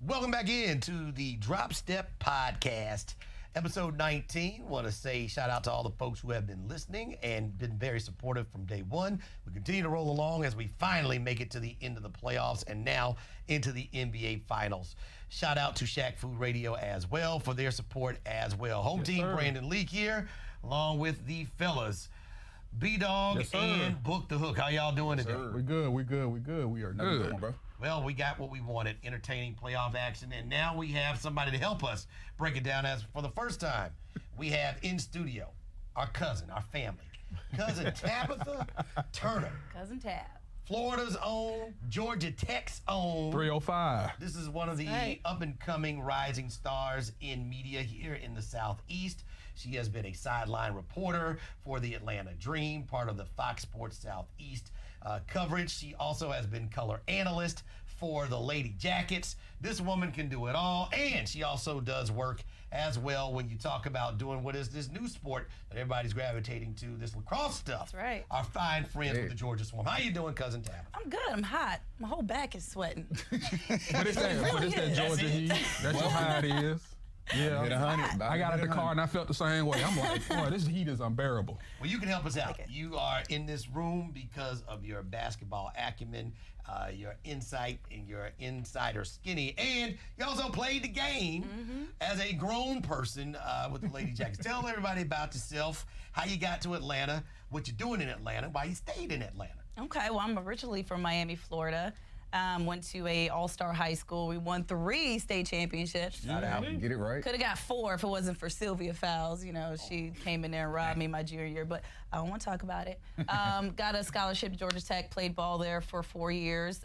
Welcome back into the Drop Step Podcast, episode 19. Want to say shout out to all the folks who have been listening and been very supportive from day one. We continue to roll along as we finally make it to the end of the playoffs and now into the NBA Finals. Shout out to Shaq Food Radio as well for their support as well. Home team, sir. Brandon Leak here, along with the fellas, B-Dog and Book the Hook. How y'all doing today? We good. We are good, bro. Well, we got what we wanted, entertaining playoff action, and now we have somebody to help us break it down. As for the first time, we have in studio our cousin, our family, cousin Tabitha Turner, Cousin Tab. Florida's own, Georgia Tech's own. 305. This is one of the up-and-coming rising stars in media here in the Southeast. She has been a sideline reporter for the Atlanta Dream, part of the Fox Sports Southeast coverage. She also has been color analyst for the Lady Jackets. This woman can do it all, and she also does work as well when you talk about doing what is this new sport that everybody's gravitating to, this lacrosse stuff. That's right. Our fine friends with the Georgia Swarm. How you doing, Cousin Tabitha? I'm good. I'm hot. My whole back is sweating. What is that Georgia heat? That's just how it is. Yeah, I got out the car and I felt the same way. I'm like, boy, this heat is unbearable. Well, you can help us out. Okay. You are in this room because of your basketball acumen, your insight, and your insider skinny. And you also played the game as a grown person with the Lady Jackets. Tell everybody about yourself, how you got to Atlanta, what you're doing in Atlanta, why you stayed in Atlanta. Okay, well, I'm originally from Miami, Florida. Went to a all-star high school. We won 3 state championships. Get it right. Could have got 4 if it wasn't for Sylvia Fowles. You know, she came in there and robbed me my junior year, but I don't want to talk about it. Got a scholarship to Georgia Tech, played ball there for 4 years.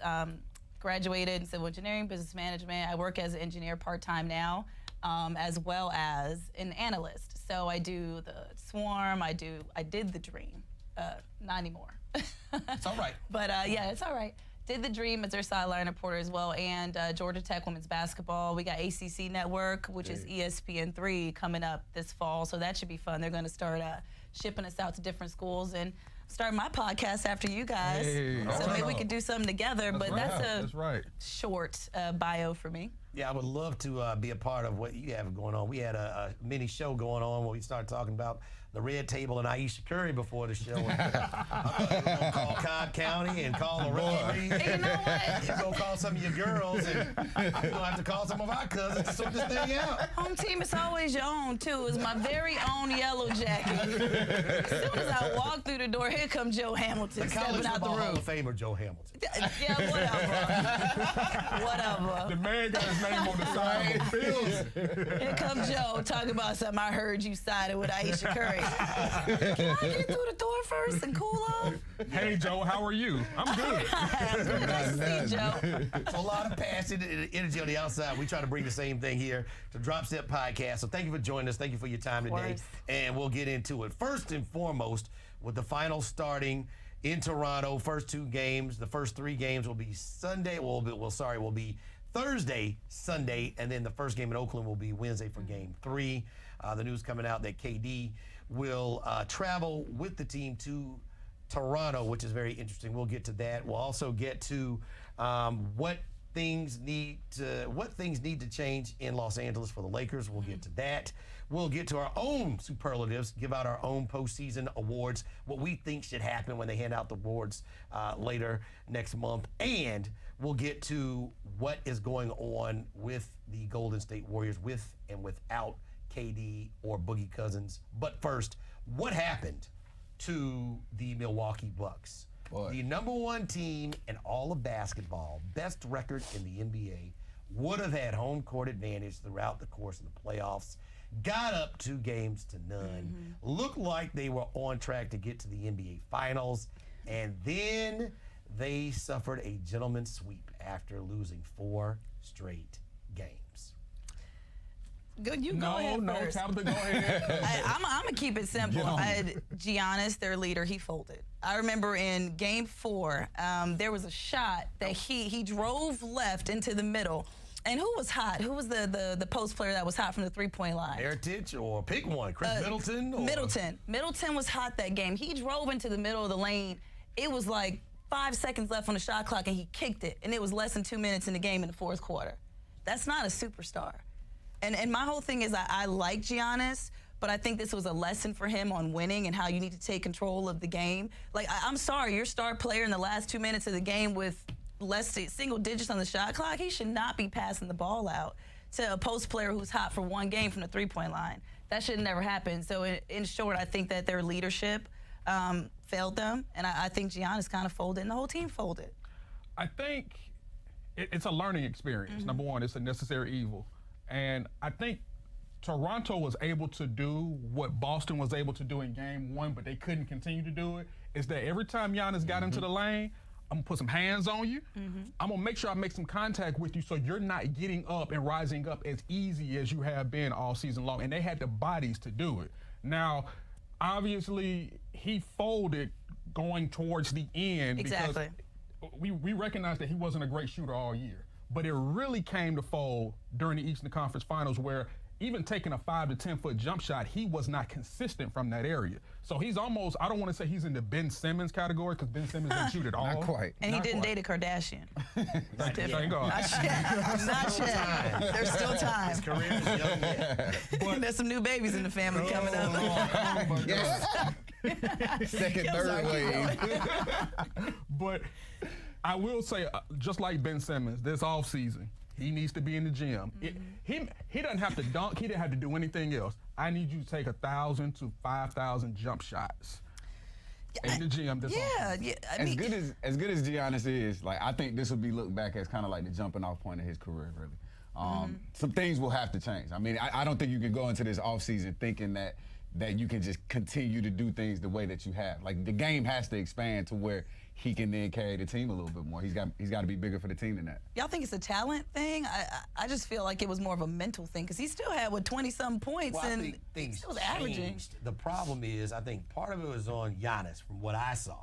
Graduated in civil engineering, business management. I work as an engineer part-time now, as well as an analyst. So I do the Swarm, I did the Dream. Not anymore. It's all right. But yeah, it's all right. Did the Dream as their sideline reporter as well, and Georgia Tech women's basketball. We got ACC Network, which is ESPN3 coming up this fall, so that should be fun. They're going to start shipping us out to different schools and start my podcast after you guys. Hey, so maybe we could do something together, but that's right. Short bio for me. Yeah, I would love to be a part of what you have going on. We had a mini show going on where we started talking about the Red Table and Aisha Curry before the show. I thought you were going to call Cobb County and call the referee. Hey, you know what? You're going to call some of your girls, and you're going to have to call some of our cousins to sort this thing out. Home team is always your own, too. It's my very own yellow jacket. As soon as I walk through the door, here comes Joe Hamilton The stepping College out the Football Hall room. of Famer Joe Hamilton. Yeah, whatever. Whatever. The man got his name on the side of the field. Here comes Joe talking about something. I heard you sided with Aisha Curry. Can I get through the door first and cool off? Hey, Joe, how are you? I'm good. Nice to see you, Joe. So a lot of passion and energy on the outside. We try to bring the same thing here to Drop Step Podcast. So thank you for joining us. Thank you for your time today. course. And we'll get into it. First and foremost, with the finals starting in Toronto, first 2 games. The first 3 games will be Sunday. Will be Thursday, Sunday, and then the first game in Oakland will be Wednesday for game 3. The news coming out that KD will travel with the team to Toronto, which is very interesting. We'll get to that. We'll also get to what things need to change in Los Angeles for the Lakers. We'll get to that. We'll get to our own superlatives, give out our own postseason awards, what we think should happen when they hand out the awards later next month. And we'll get to what is going on with the Golden State Warriors, with and without KD or Boogie Cousins. But first, what happened to the Milwaukee Bucks? Boy. The number 1 team in all of basketball, best record in the NBA, would have had home court advantage throughout the course of the playoffs, got up 2 games to none, looked like they were on track to get to the NBA Finals, and then they suffered a gentleman's sweep after losing 4 straight games. Good, you go ahead first. Tabitha, go ahead. I'm going to keep it simple. Giannis, their leader, he folded. I remember in game 4, there was a shot that he drove left into the middle. And who was hot? Who was the post player that was hot from the 3-point line? Heritage, or pick one, Chris Middleton? Or? Middleton was hot that game. He drove into the middle of the lane. It was like 5 seconds left on the shot clock, and he kicked it. And it was less than 2 minutes in the game in the 4th quarter. That's not a superstar. And my whole thing is I like Giannis, but I think this was a lesson for him on winning and how you need to take control of the game. Like, I'm sorry, your star player in the last 2 minutes of the game with single digits on the shot clock, he should not be passing the ball out to a post player who's hot for one game from the three-point line. That should never happen. So in short, I think that their leadership failed them, and I think Giannis kind of folded, and the whole team folded. I think it's a learning experience. Number one, it's a necessary evil. And I think Toronto was able to do what Boston was able to do in game one, but they couldn't continue to do it, is that every time Giannis got into the lane, I'm gonna put some hands on you. I'm gonna make sure I make some contact with you so you're not getting up and rising up as easy as you have been all season long. And they had the bodies to do it. Now, obviously, he folded going towards the end. Exactly. Because we recognized that he wasn't a great shooter all year. But it really came to fold during the Eastern Conference Finals, where even taking a 5 to 10 foot jump shot, he was not consistent from that area. So he's almost, I don't want to say he's in the Ben Simmons category, because Ben Simmons didn't shoot at all. Not quite. And he didn't date a Kardashian. Thank God. Not yet. Not yet. There's still time. His career is young yet. There's some new babies in the family coming up. Yes. Second, third wave. But I will say, just like Ben Simmons, this offseason, he needs to be in the gym. He doesn't have to dunk. He didn't have to do anything else. I need you to take 1,000 to 5,000 jump shots in the gym this offseason. Yeah. I mean, As good as Giannis is, like, I think this will be looked back as kind of like the jumping off point of his career, really. Some things will have to change. I mean, I don't think you can go into this offseason thinking that you can just continue to do things the way that you have. Like, the game has to expand to where he can then carry the team a little bit more. He's got to be bigger for the team than that. y'all think it's a talent thing? I just feel like it was more of a mental thing, because he still had, 20-some points, Well, I and think he things still was averaging. changed. The problem is, I think part of it was on Giannis, from what I saw,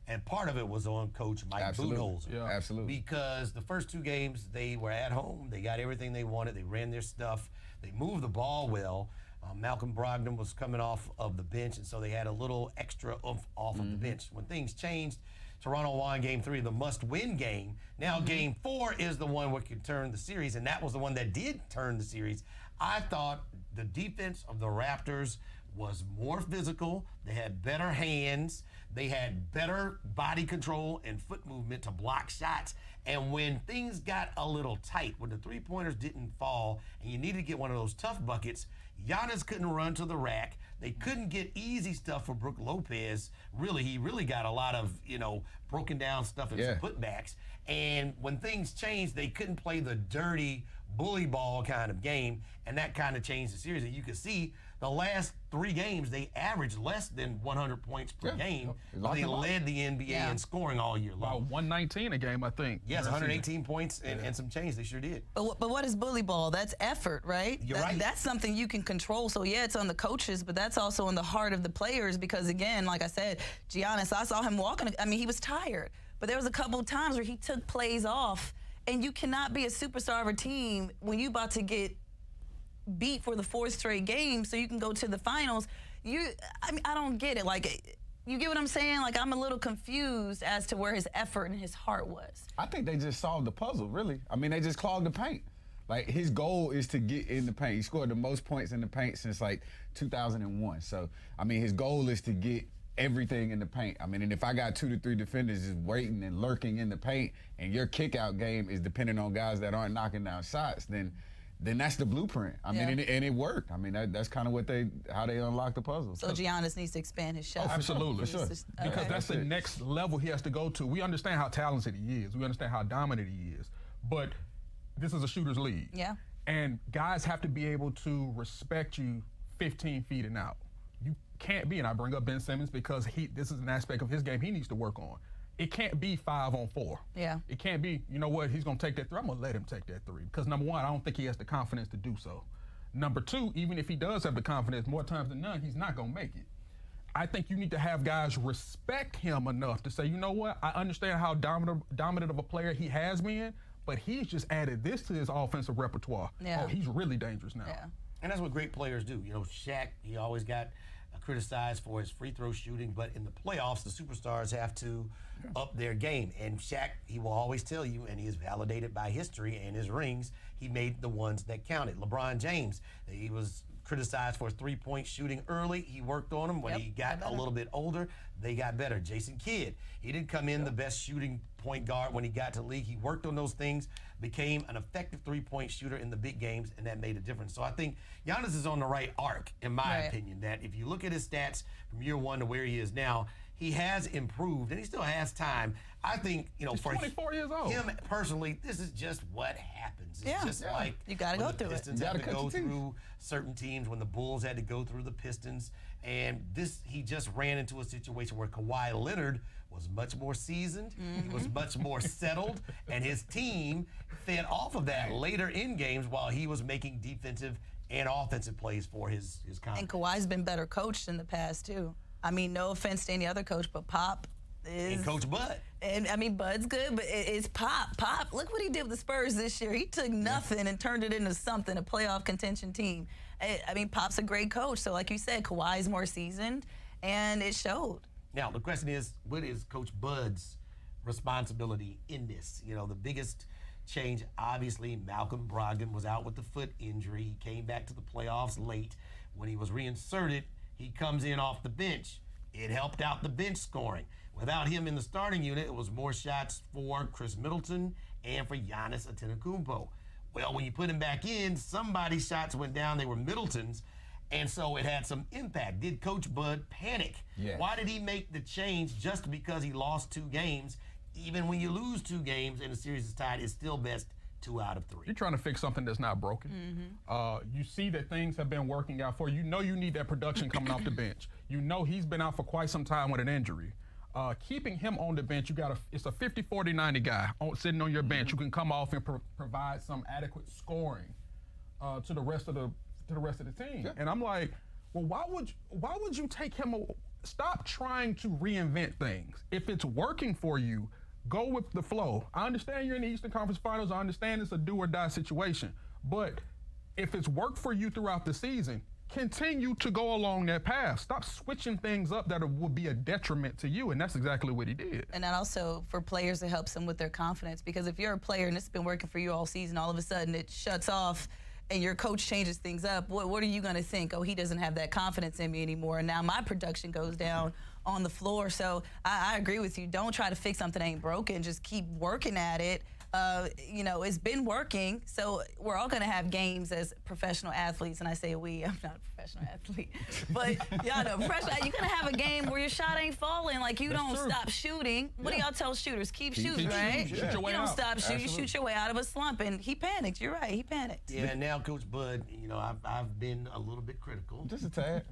and part of it was on Coach Mike Budenholzer. Yeah. Absolutely. Because the first two games, they were at home. They got everything they wanted. They ran their stuff. They moved the ball well. Malcolm Brogdon was coming off of the bench, and so they had a little extra oomph off of the bench. When things changed, Toronto won Game 3, the must-win game. Now Game 4 is the one where could turn the series, and that was the one that did turn the series. I thought the defense of the Raptors was more physical. They had better hands. They had better body control and foot movement to block shots. And when things got a little tight, when the three-pointers didn't fall, and you needed to get one of those tough buckets, Giannis couldn't run to the rack. They couldn't get easy stuff for Brook Lopez. He really got a lot of, broken down stuff and some putbacks. And when things changed, they couldn't play the dirty bully ball kind of game, and that kind of changed the series. And you could see the last 3 games, they averaged less than 100 points per game. They led the NBA in scoring all year long. About 119 a game, I think. Yes, 118 points and some change. They sure did. But what is bully ball? That's effort, right? You're right. That's something you can control. So, yeah, it's on the coaches, but that's also in the heart of the players, because, again, like I said, Giannis, I saw him walking. I mean, he was tired. But there was a couple of times where he took plays off, and you cannot be a superstar of a team when you about to get beat for the 4th straight game so you can go to the finals. I don't get it. Like, you get what I'm saying? Like, I'm a little confused as to where his effort and his heart was. I think they just solved the puzzle, really. I mean, they just clogged the paint. Like, his goal is to get in the paint. He scored the most points in the paint since, 2001. So, I mean, his goal is to get everything in the paint. I mean, and if I got 2 to 3 defenders just waiting and lurking in the paint, and your kick-out game is dependent on guys that aren't knocking down shots, then that's the blueprint. I mean, and it worked. I mean, that's kind of how they unlocked the puzzle. So Giannis needs to expand his shot. Absolutely. For sure. Because that's the next level he has to go to. We understand how talented he is. We understand how dominant he is. But this is a shooter's league. Yeah. And guys have to be able to respect you 15 feet and out. You can't be, and I bring up Ben Simmons because this is an aspect of his game he needs to work on. It can't be 5-on-4. Yeah. It can't be, you know what, he's going to take that 3. I'm going to let him take that 3. Because, number one, I don't think he has the confidence to do so. Number 2, even if he does have the confidence, more times than none, he's not going to make it. I think you need to have guys respect him enough to say, you know what, I understand how dominant of a player he has been, but he's just added this to his offensive repertoire. Yeah. Oh, he's really dangerous now. Yeah. And that's what great players do. Shaq, he always got criticized for his free throw shooting, but in the playoffs, the superstars have to up their game. And Shaq, he will always tell you, and he is validated by history and his rings, he made the ones that counted. LeBron James, he was criticized for his three-point shooting early. He worked on them. When Yep, he got a little bit older, they got better. Jason Kidd, he didn't come in the best shooting point guard when he got to the league. He worked on those things, became an effective three-point shooter in the big games, and that made a difference. So I think Giannis is on the right arc, in my opinion, that if you look at his stats from year one to where he is now, he has improved, and he still has time. I think, He's for 24 years old. him personally, this is just what happens. It's just like you gotta when go the through it. Pistons You had gotta to cut go your teeth. through certain teams, when the Bulls had to go through the Pistons, and he just ran into a situation where Kawhi Leonard was much more seasoned, he was much more settled, and his team fed off of that later in games while he was making defensive and offensive plays for his And company. Kawhi's been better coached in the past too. I mean, no offense to any other coach, but Pop is. And Coach Bud. And I mean, Bud's good, but it's Pop. Pop, look what he did with the Spurs this year. He took nothing and turned it into something, a playoff contention team. I mean, Pop's a great coach. So, like you said, Kawhi's more seasoned, and it showed. Now, the question is, what is Coach Bud's responsibility in this? The biggest change, obviously, Malcolm Brogdon was out with the foot injury. He came back to the playoffs late. When he was reinserted, he comes in off the bench. It helped out the bench scoring. Without him in the starting unit, it was more shots for Chris Middleton and for Giannis Antetokounmpo. Well, when you put him back in, somebody's shots went down. They were Middleton's. And so it had some impact. Did Coach Bud panic? Yeah. Why did he make the change just because he lost 2 games? Even when you lose 2 games and the series is tied, it's still best 2 out of 3. You're trying to fix something that's not broken. You see that things have been working out for you. You know you need that production coming off the bench. You know he's been out for quite some time with an injury. Keeping him on the bench, it's a 50, 40, 90 guy sitting on your bench who can come off and provide some adequate scoring to the rest of the team. Yeah. And I'm like, well, why would you take him? Stop trying to reinvent things. If it's working for you, go with the flow. I understand you're in the Eastern Conference Finals. I understand it's a do or die situation. But if it's worked for you throughout the season, continue to go along that path. Stop switching things up that would be a detriment to you. And that's exactly what he did. And that also, for players, it helps them with their confidence. Because if you're a player and it's been working for you all season, all of a sudden it shuts off and your coach changes things up, what are you going to think? Oh, he doesn't have that confidence in me anymore, and now my production goes down on the floor. So I agree with you. Don't try to fix something that ain't broken. Just keep working at it. It's been working, so we're all going to have games as professional athletes, and I say we, I'm not a professional athlete, but y'all know, professional, you're going to have a game where your shot ain't falling, like you don't true. stop shooting. What do y'all tell shooters? Keep shooting, right? shooting. Shoot your way you don't out. stop shooting, you Absolutely. shoot your way out of a slump, and he panicked. You're right, he panicked. Yeah, and now Coach Bud, I've been a little bit critical. Just a tad.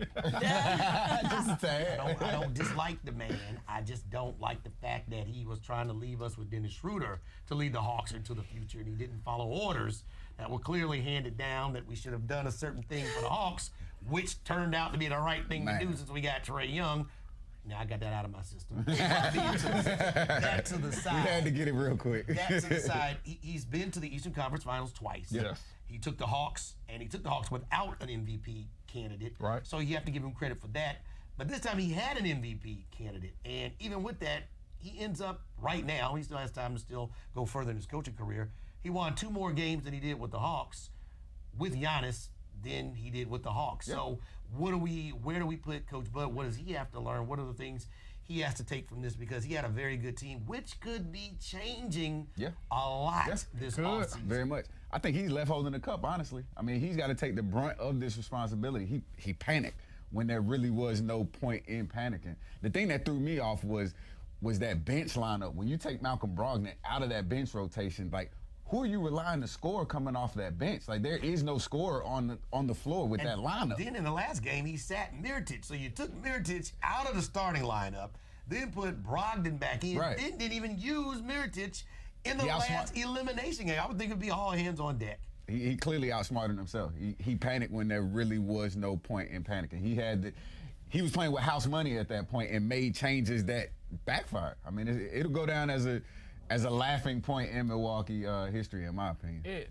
Just a tad. I don't dislike the man. I just don't like the fact that he was trying to leave us with Dennis Schroeder to lead the Hawks into the future, and he didn't follow orders that were clearly handed down that we should have done a certain thing for the Hawks, which turned out to be the right thing to do since we got Trae Young. Now I got that out of my system. That to the side. We had to get it real quick. That to the side. He's been to the Eastern Conference Finals twice. Yes. He took the Hawks, and he took the Hawks without an MVP candidate. Right. So you have to give him credit for that. But this time he had an MVP candidate, and even with that, he ends up right now. He still has time to still go further in his coaching career. He won 2 more games than he did with the Hawks, with Giannis, than he did with the Hawks. Yeah. So where do we put Coach Bud? What does he have to learn? What are the things he has to take from this? Because he had a very good team, which could be changing a lot this offseason. Very much. I think he's left holding the cup, honestly. I mean, he's got to take the brunt of this responsibility. He panicked when there really was no point in panicking. The thing that threw me off was that bench lineup. When you take Malcolm Brogdon out of that bench rotation, like, who are you relying to score coming off that bench? Like, there is no scorer on the floor with that lineup. Then in the last game, he sat Mirotic. So you took Mirotic out of the starting lineup, then put Brogdon back in, Right. then didn't even use Mirotic in the He last elimination game. I would think it'd be all hands on deck. He clearly outsmarted himself. He panicked when there really was no point in panicking. He was playing with house money at that point and made changes that backfired. I mean, it'll go down as a laughing point in Milwaukee history, in my opinion.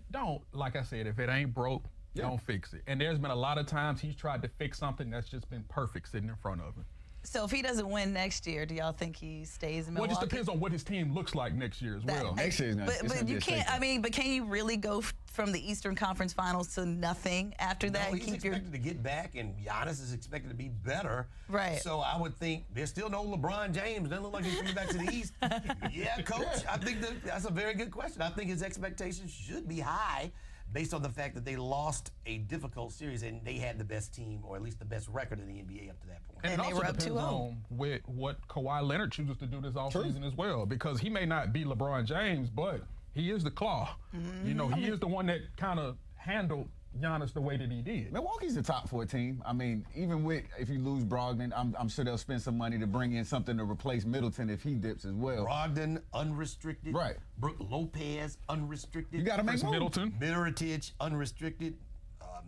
Like I said, if it ain't broke, Don't fix it. And there's been a lot of times he's tried to fix something that's just been perfect sitting in front of him. So if he doesn't win next year, do y'all think he stays in Well, it Milwaukee? just depends on what his team looks like next year as well. Next year's gonna- it's But gonna be you a can't. shakedown. I mean, but can you really go from the Eastern Conference Finals to nothing after that? No, he's expected to get back, and Giannis is expected to be better. Right. So I would think there's still no LeBron James. Doesn't look like he's coming back to the East. Yeah, Coach. I think that's a very good question. I think his expectations should be high based on the fact that they lost a difficult series and they had the best team, or at least the best record in the NBA up to that point. And it they also were up depends 2-0. on with what Kawhi Leonard chooses to do this offseason as well, because he may not be LeBron James, but he is the claw. You know, he is the one that kind of handled Giannis the way that he did. Milwaukee's the top 4 team. I mean, even with if you lose Brogdon, I'm sure they'll spend some money to bring in something to replace Middleton if he dips as well. Brogdon, unrestricted. Right. Brooke Lopez, unrestricted. You got to make Chris moves. Middleton. Mirotic, unrestricted.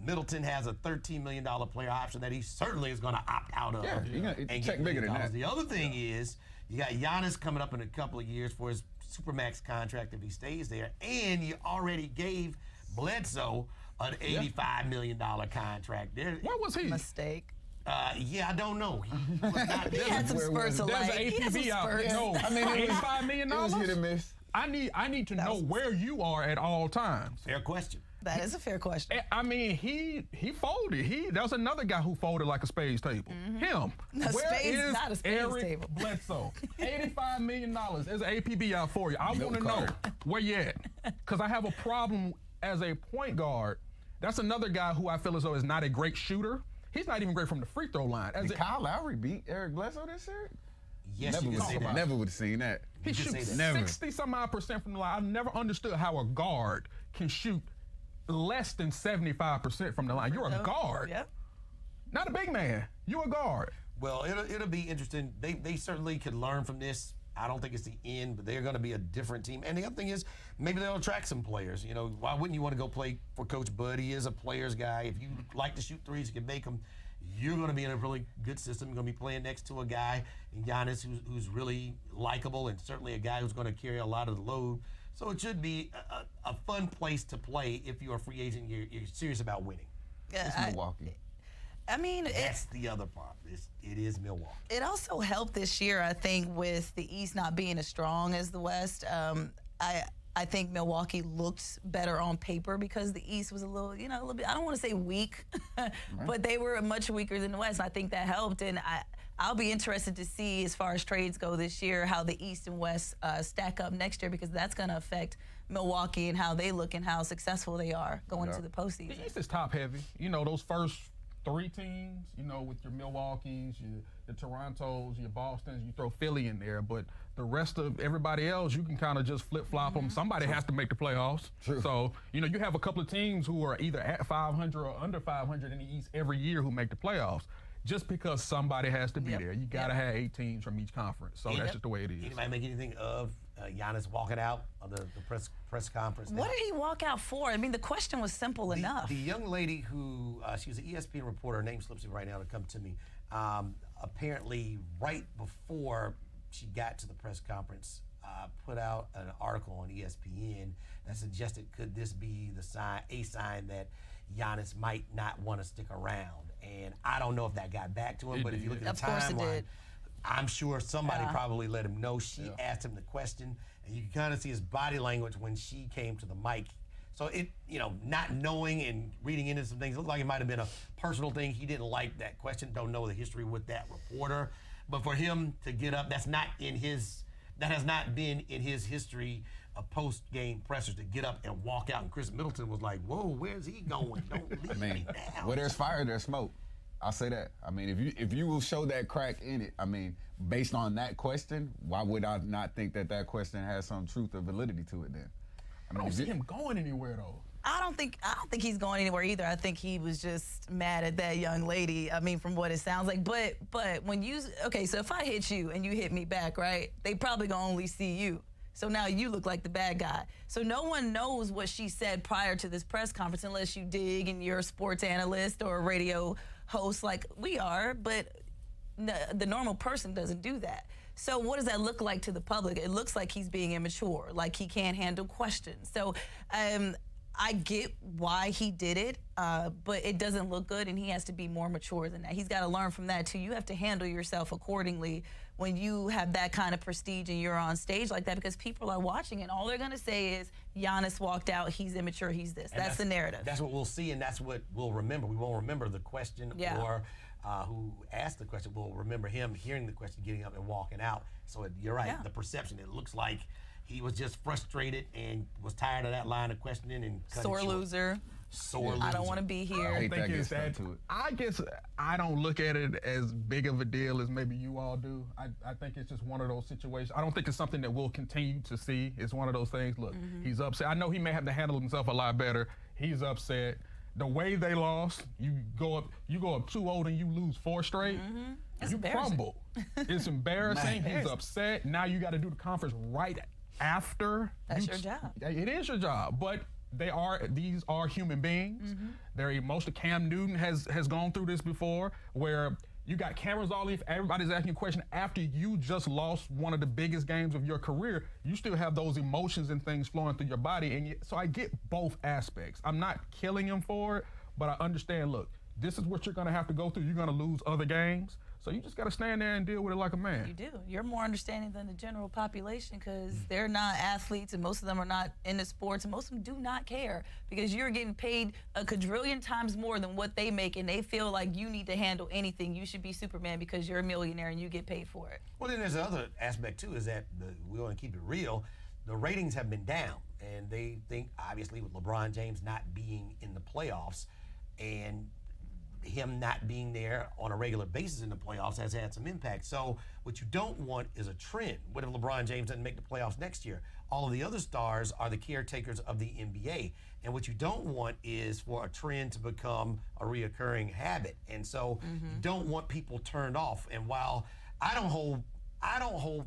Middleton has a $13 million player option that he certainly is going to opt out of. Yeah, you got- and check get bigger than $1 million. that. The other thing is, you got Giannis coming up in a couple of years for his Supermax contract if he stays there, and you already gave Bledsoe an $85 million contract. There, Where was he? Mistake. yeah, I don't know. He was not He had some Where spurts was- of There's light. an He had some APB out spurts. there. No, I mean, it was- $85 million? It was hit and miss. I need to know where you are at all times. Fair question. That is a fair question. I mean, he folded. That was another guy who folded like a spades table. Him. No, Where spades is not a spades Eric table. Bledsoe? $85 million. There's an APB out for you. I want to know where you at. Because I have a problem as a point guard. That's another guy who I feel as though is not a great shooter. He's not even great from the free throw line. As Did a, Kyle Lowry beat Eric Bledsoe this year? Yes, Never you would can say have that. never would have seen that. he You can shoots say that. Never. 60-some-odd% from the line. I've never understood how a guard can shoot less than 75% from the line. You're a guard, Yep. not a big man. You're a guard. Well, it'll be interesting. They certainly could learn from this. I don't think it's the end, but they're going to be a different team. And the other thing is, maybe they'll attract some players. You know, why wouldn't you want to go play for Coach Bud? He is a player's guy. If you like to shoot threes, you can make them. You're going to be in a really good system. You're going to be playing next to a guy, Giannis, who's really likable and certainly a guy who's going to carry a lot of the load. So it should be a fun place to play if you're a free agent. You're serious about winning. Yeah, It's Milwaukee. I mean, That's the other part. It is Milwaukee. it also helped this year, I think, with the East not being as strong as the West. I think Milwaukee looked better on paper because the East was a little bit, I don't want to say weak, but they were much weaker than the West. I think that helped, and I'll be interested to see, as far as trades go this year, how the East and West stack up next year, because that's going to affect Milwaukee and how they look and how successful they are going into the postseason. The East is top heavy. You know, those first 3 teams, you know, with your Milwaukees, your Torontos, your Bostons, you throw Philly in there, but the rest of everybody else, you can kind of just flip-flop them. Somebody has to make the playoffs. True. So, you know, you have a couple of teams who are either at 500 or under 500 in the East every year who make the playoffs. Just because somebody has to be Yep. there. You got to have 8 teams from each conference. So that's just the way it is. Anybody make anything of Giannis walking out of the press conference? What did he walk out for? I mean, the question was simple enough. The young lady who, she was an ESPN reporter, her name slips me right now to come to me. Apparently, right before she got to the press conference, put out an article on ESPN that suggested, could this be a sign that Giannis might not want to stick around? And I don't know if that got back to him, but if you look at Of the course it timeline, did. I'm sure somebody probably let him know. She asked him the question, and you can kind of see his body language when she came to the mic. So it, not knowing and reading into some things, it looked like it might have been a personal thing. He didn't like that question, don't know the history with that reporter. But for him to get up, that has not been in his history of post-game pressers, to get up and walk out. And Chris Middleton was like, whoa, where's he going? Don't leave me now. Where there's fire, there's smoke. I'll say that. I mean, if you will show that crack in it, I mean, based on that question, why would I not think that question has some truth or validity to it then? I I mean, don't if see you- him going anywhere, though. I don't think he's going anywhere either. I think he was just mad at that young lady. I mean, from what it sounds like. But when so if I hit you and you hit me back, right? They probably gonna only see you. So now you look like the bad guy. So no one knows what she said prior to this press conference unless you dig and you're a sports analyst or a radio host like we are. But the normal person doesn't do that. So what does that look like to the public? It looks like he's being immature, like he can't handle questions. So I get why he did it, but it doesn't look good, and he has to be more mature than that. He's got to learn from that too. You have to handle yourself accordingly when you have that kind of prestige and you're on stage like that, because people are watching and all they're gonna say is Giannis walked out, he's immature, he's this. That's the narrative. That's what we'll see, and that's what we'll remember. We won't remember the question or who asked the question. We'll remember him hearing the question, getting up and walking out. So you're right, the perception, it looks like he was just frustrated and was tired of that line of questioning and cut it Sore short. loser. Sore loser. I don't want to be here. I hate that think gets it's stuck that. to it. I guess I don't look at it as big of a deal as maybe you all do. I think it's just one of those situations. I don't think it's something that we'll continue to see. It's one of those things. Look, he's upset. I know he may have to handle himself a lot better. He's upset. The way they lost, you go up 2-0 and you lose 4 straight. It's You embarrassing. crumble. It's embarrassing. Man. He's upset. Now you got to do the conference right after. That's your job. It is your job, but these are human beings. They're emotional. Cam Newton has gone through this before, where you got cameras all in. Everybody's asking a question after you just lost one of the biggest games of your career. You still have those emotions and things flowing through your body, and so I get both aspects. I'm not killing him for it, but I understand. Look, this is what you're going to have to go through. You're going to lose other games. So you just got to stand there and deal with it like a man. You do. You're more understanding than the general population, because they're not athletes and most of them are not into sports, and most of them do not care because you're getting paid a quadrillion times more than what they make, and they feel like you need to handle anything. You should be Superman because you're a millionaire and you get paid for it. Well, then there's another aspect too, is that we want to keep it real. The ratings have been down, and they think obviously with LeBron James not being in the playoffs and him not being there on a regular basis in the playoffs has had some impact. So what you don't want is a trend. What if LeBron James doesn't make the playoffs next year? All of the other stars are the caretakers of the NBA. And what you don't want is for a trend to become a reoccurring habit. And so you don't want people turned off. And while I don't hold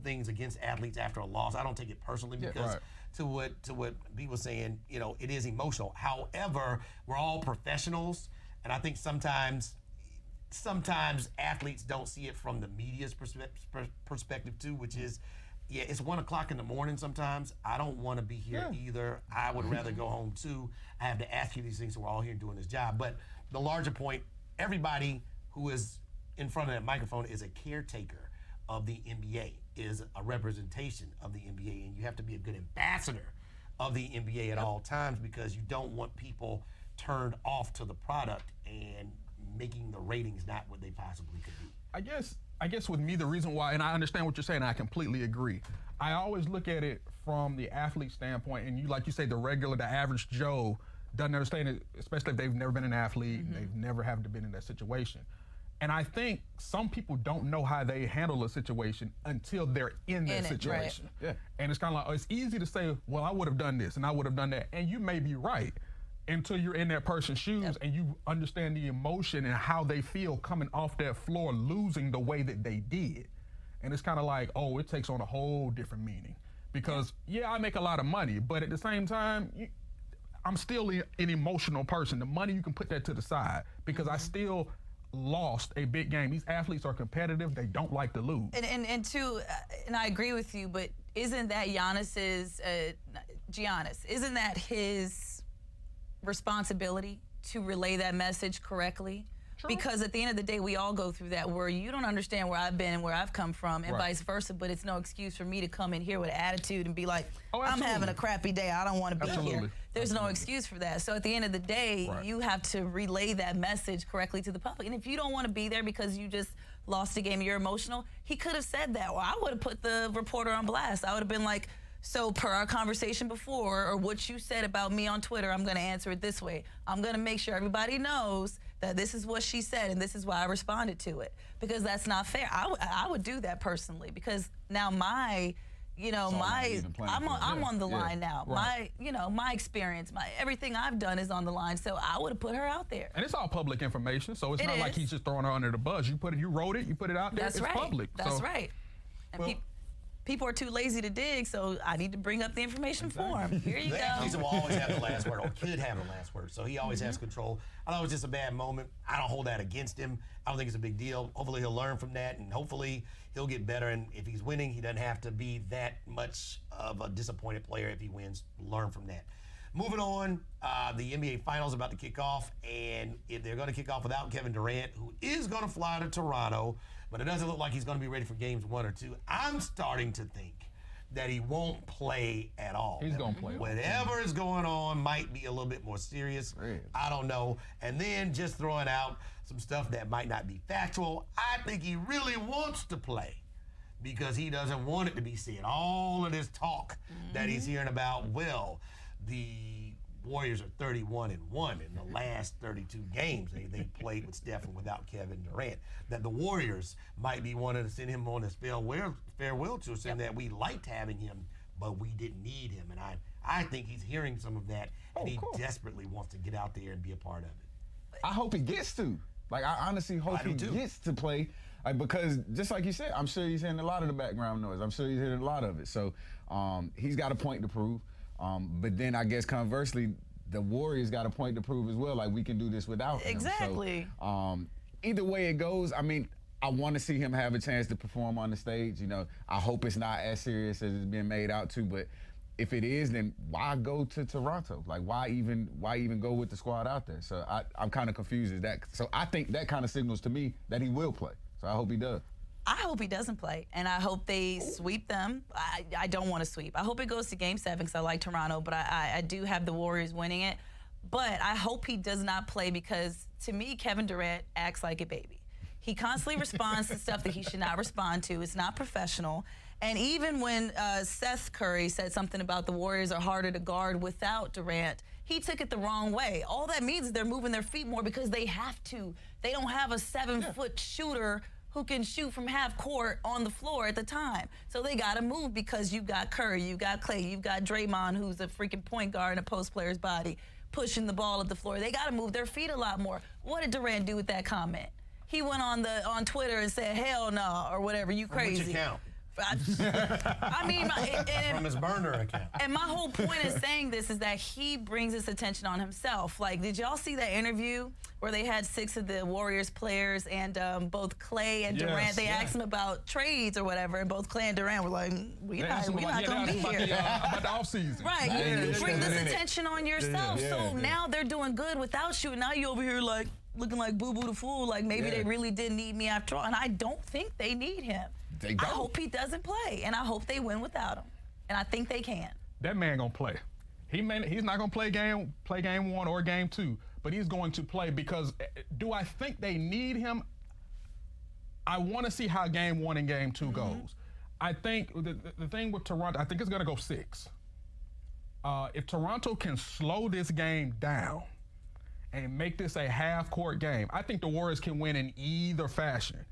things against athletes after a loss, I don't take it personally because to what B was saying, it is emotional. However, we're all professionals. And I think sometimes athletes don't see it from the media's perspective too, which is, it's 1 o'clock in the morning sometimes. I don't want to be here either. I would rather go home too. I have to ask you these things, so we're all here doing this job. But the larger point, everybody who is in front of that microphone is a caretaker of the NBA, is a representation of the NBA, and you have to be a good ambassador of the NBA at all times, because you don't want people turned off to the product and making the ratings not what they possibly could be. I guess with me, the reason why, and I understand what you're saying, I completely agree. I always look at it from the athlete standpoint, and like you say, the average Joe doesn't understand it, especially if they've never been an athlete, and they've never have been in that situation. And I think some people don't know how they handle a situation until they're in that situation. Right. Yeah. And it's kind of like, it's easy to say, well, I would have done this and I would have done that. And you may be right until you're in that person's shoes and you understand the emotion and how they feel coming off that floor, losing the way that they did. And it's kind of like, oh, it takes on a whole different meaning. Because, I make a lot of money, but at the same time, I'm still an emotional person. The money, you can put that to the side because I still lost a big game. These athletes are competitive. They don't like to lose. And two, and I agree with you, but isn't that Giannis, isn't that his responsibility to relay that message correctly? True. Because at the end of the day, we all go through that where you don't understand where I've been and where I've come from and vice versa, but it's no excuse for me to come in here with attitude and be like, I'm having a crappy day, I don't want to be here. There's no excuse for that. So at the end of the day, you have to relay that message correctly to the public. And if you don't want to be there because you just lost a game, you're emotional, he could have said that. Well, I would have put the reporter on blast. I would have been like, so per our conversation before, or what you said about me on Twitter, I'm going to answer it this way. I'm going to make sure everybody knows that this is what she said and this is why I responded to it. Because that's not fair. I would do that personally because now I'm on the line now. Right. My experience, everything I've done is on the line. So I would have put her out there. And it's all public information, so it's not like he's just throwing her under the bus. You wrote it, you put it out there. That's it's right. Public. That's right. And people are too lazy to dig, so I need to bring up the information for him. Here you go. The athlete will always have the last word, or could have the last word, so he always has control. I thought it was just a bad moment. I don't hold that against him. I don't think it's a big deal. Hopefully he'll learn from that, and hopefully he'll get better, and if he's winning, he doesn't have to be that much of a disappointed player if he wins. Learn from that. Moving on, the NBA Finals about to kick off, and if they're going to kick off without Kevin Durant, who is going to fly to Toronto, but it doesn't look like he's going to be ready for games 1 or 2. I'm starting to think that he won't play at all. He's going to play. Whatever is going on might be a little bit more serious. Really? I don't know. And then just throwing out some stuff that might not be factual, I think he really wants to play because he doesn't want it to be said. All of this talk that he's hearing about, well, the Warriors are 31-1 in the last 32 games they played with Steph and without Kevin Durant. That the Warriors might be wanting to send him on his farewell tour, saying that we liked having him, but we didn't need him. And I think he's hearing some of that, and he desperately wants to get out there and be a part of it. I hope he gets to. Like, I honestly hope he gets to play. Like, because just like you said, I'm sure he's hearing a lot of the background noise. I'm sure he's hearing a lot of it. So he's got a point to prove. But then I guess conversely, the Warriors got a point to prove as well. Like, we can do this without him. Exactly. So, either way it goes, I mean, I want to see him have a chance to perform on the stage. You know, I hope it's not as serious as it's been made out to. But if it is, then why go to Toronto? Like, why even go with the squad out there? So I'm kind of confused as that. So I think that kind of signals to me that he will play. So I hope he does. I hope he doesn't play, and I hope they sweep them. I don't want to sweep. I hope it goes to Game 7 because I like Toronto, but I do have the Warriors winning it. But I hope he does not play because, to me, Kevin Durant acts like a baby. He constantly responds to stuff that he should not respond to. It's not professional. And even when Seth Curry said something about the Warriors are harder to guard without Durant, he took it the wrong way. All that means is they're moving their feet more because they have to. They don't have a 7-foot shooter who can shoot from half court on the floor at the time. So they got to move because you got Curry, you got Clay, you've got Draymond, who's a freaking point guard in a post player's body, pushing the ball at the floor. They got to move their feet a lot more. What did Durant do with that comment? He went on Twitter and said, "Hell no," or whatever. You crazy? Which account? I mean, From his burner account. And my whole point in saying this is that he brings this attention on himself. Like, did y'all see that interview where they had 6 of the Warriors players and both Clay and Durant? They asked him about trades or whatever, and both Clay and Durant were like, "We're not going to be here." About the offseason. Right, you bring this attention on yourself. So now they're doing good without you, and now you over here like looking like Boo Boo the Fool, like maybe they really didn't need me after all. And I don't think they need him. They don't. I hope he doesn't play, and I hope they win without him. And I think they can. That man gonna play. He's not gonna play game 1 or game 2, but he's going to play because do I think they need him? I want to see how game 1 and game 2 goes. I think the thing with Toronto, I think it's gonna go 6. If Toronto can slow this game down and make this a half-court game, I think the Warriors can win in either fashion.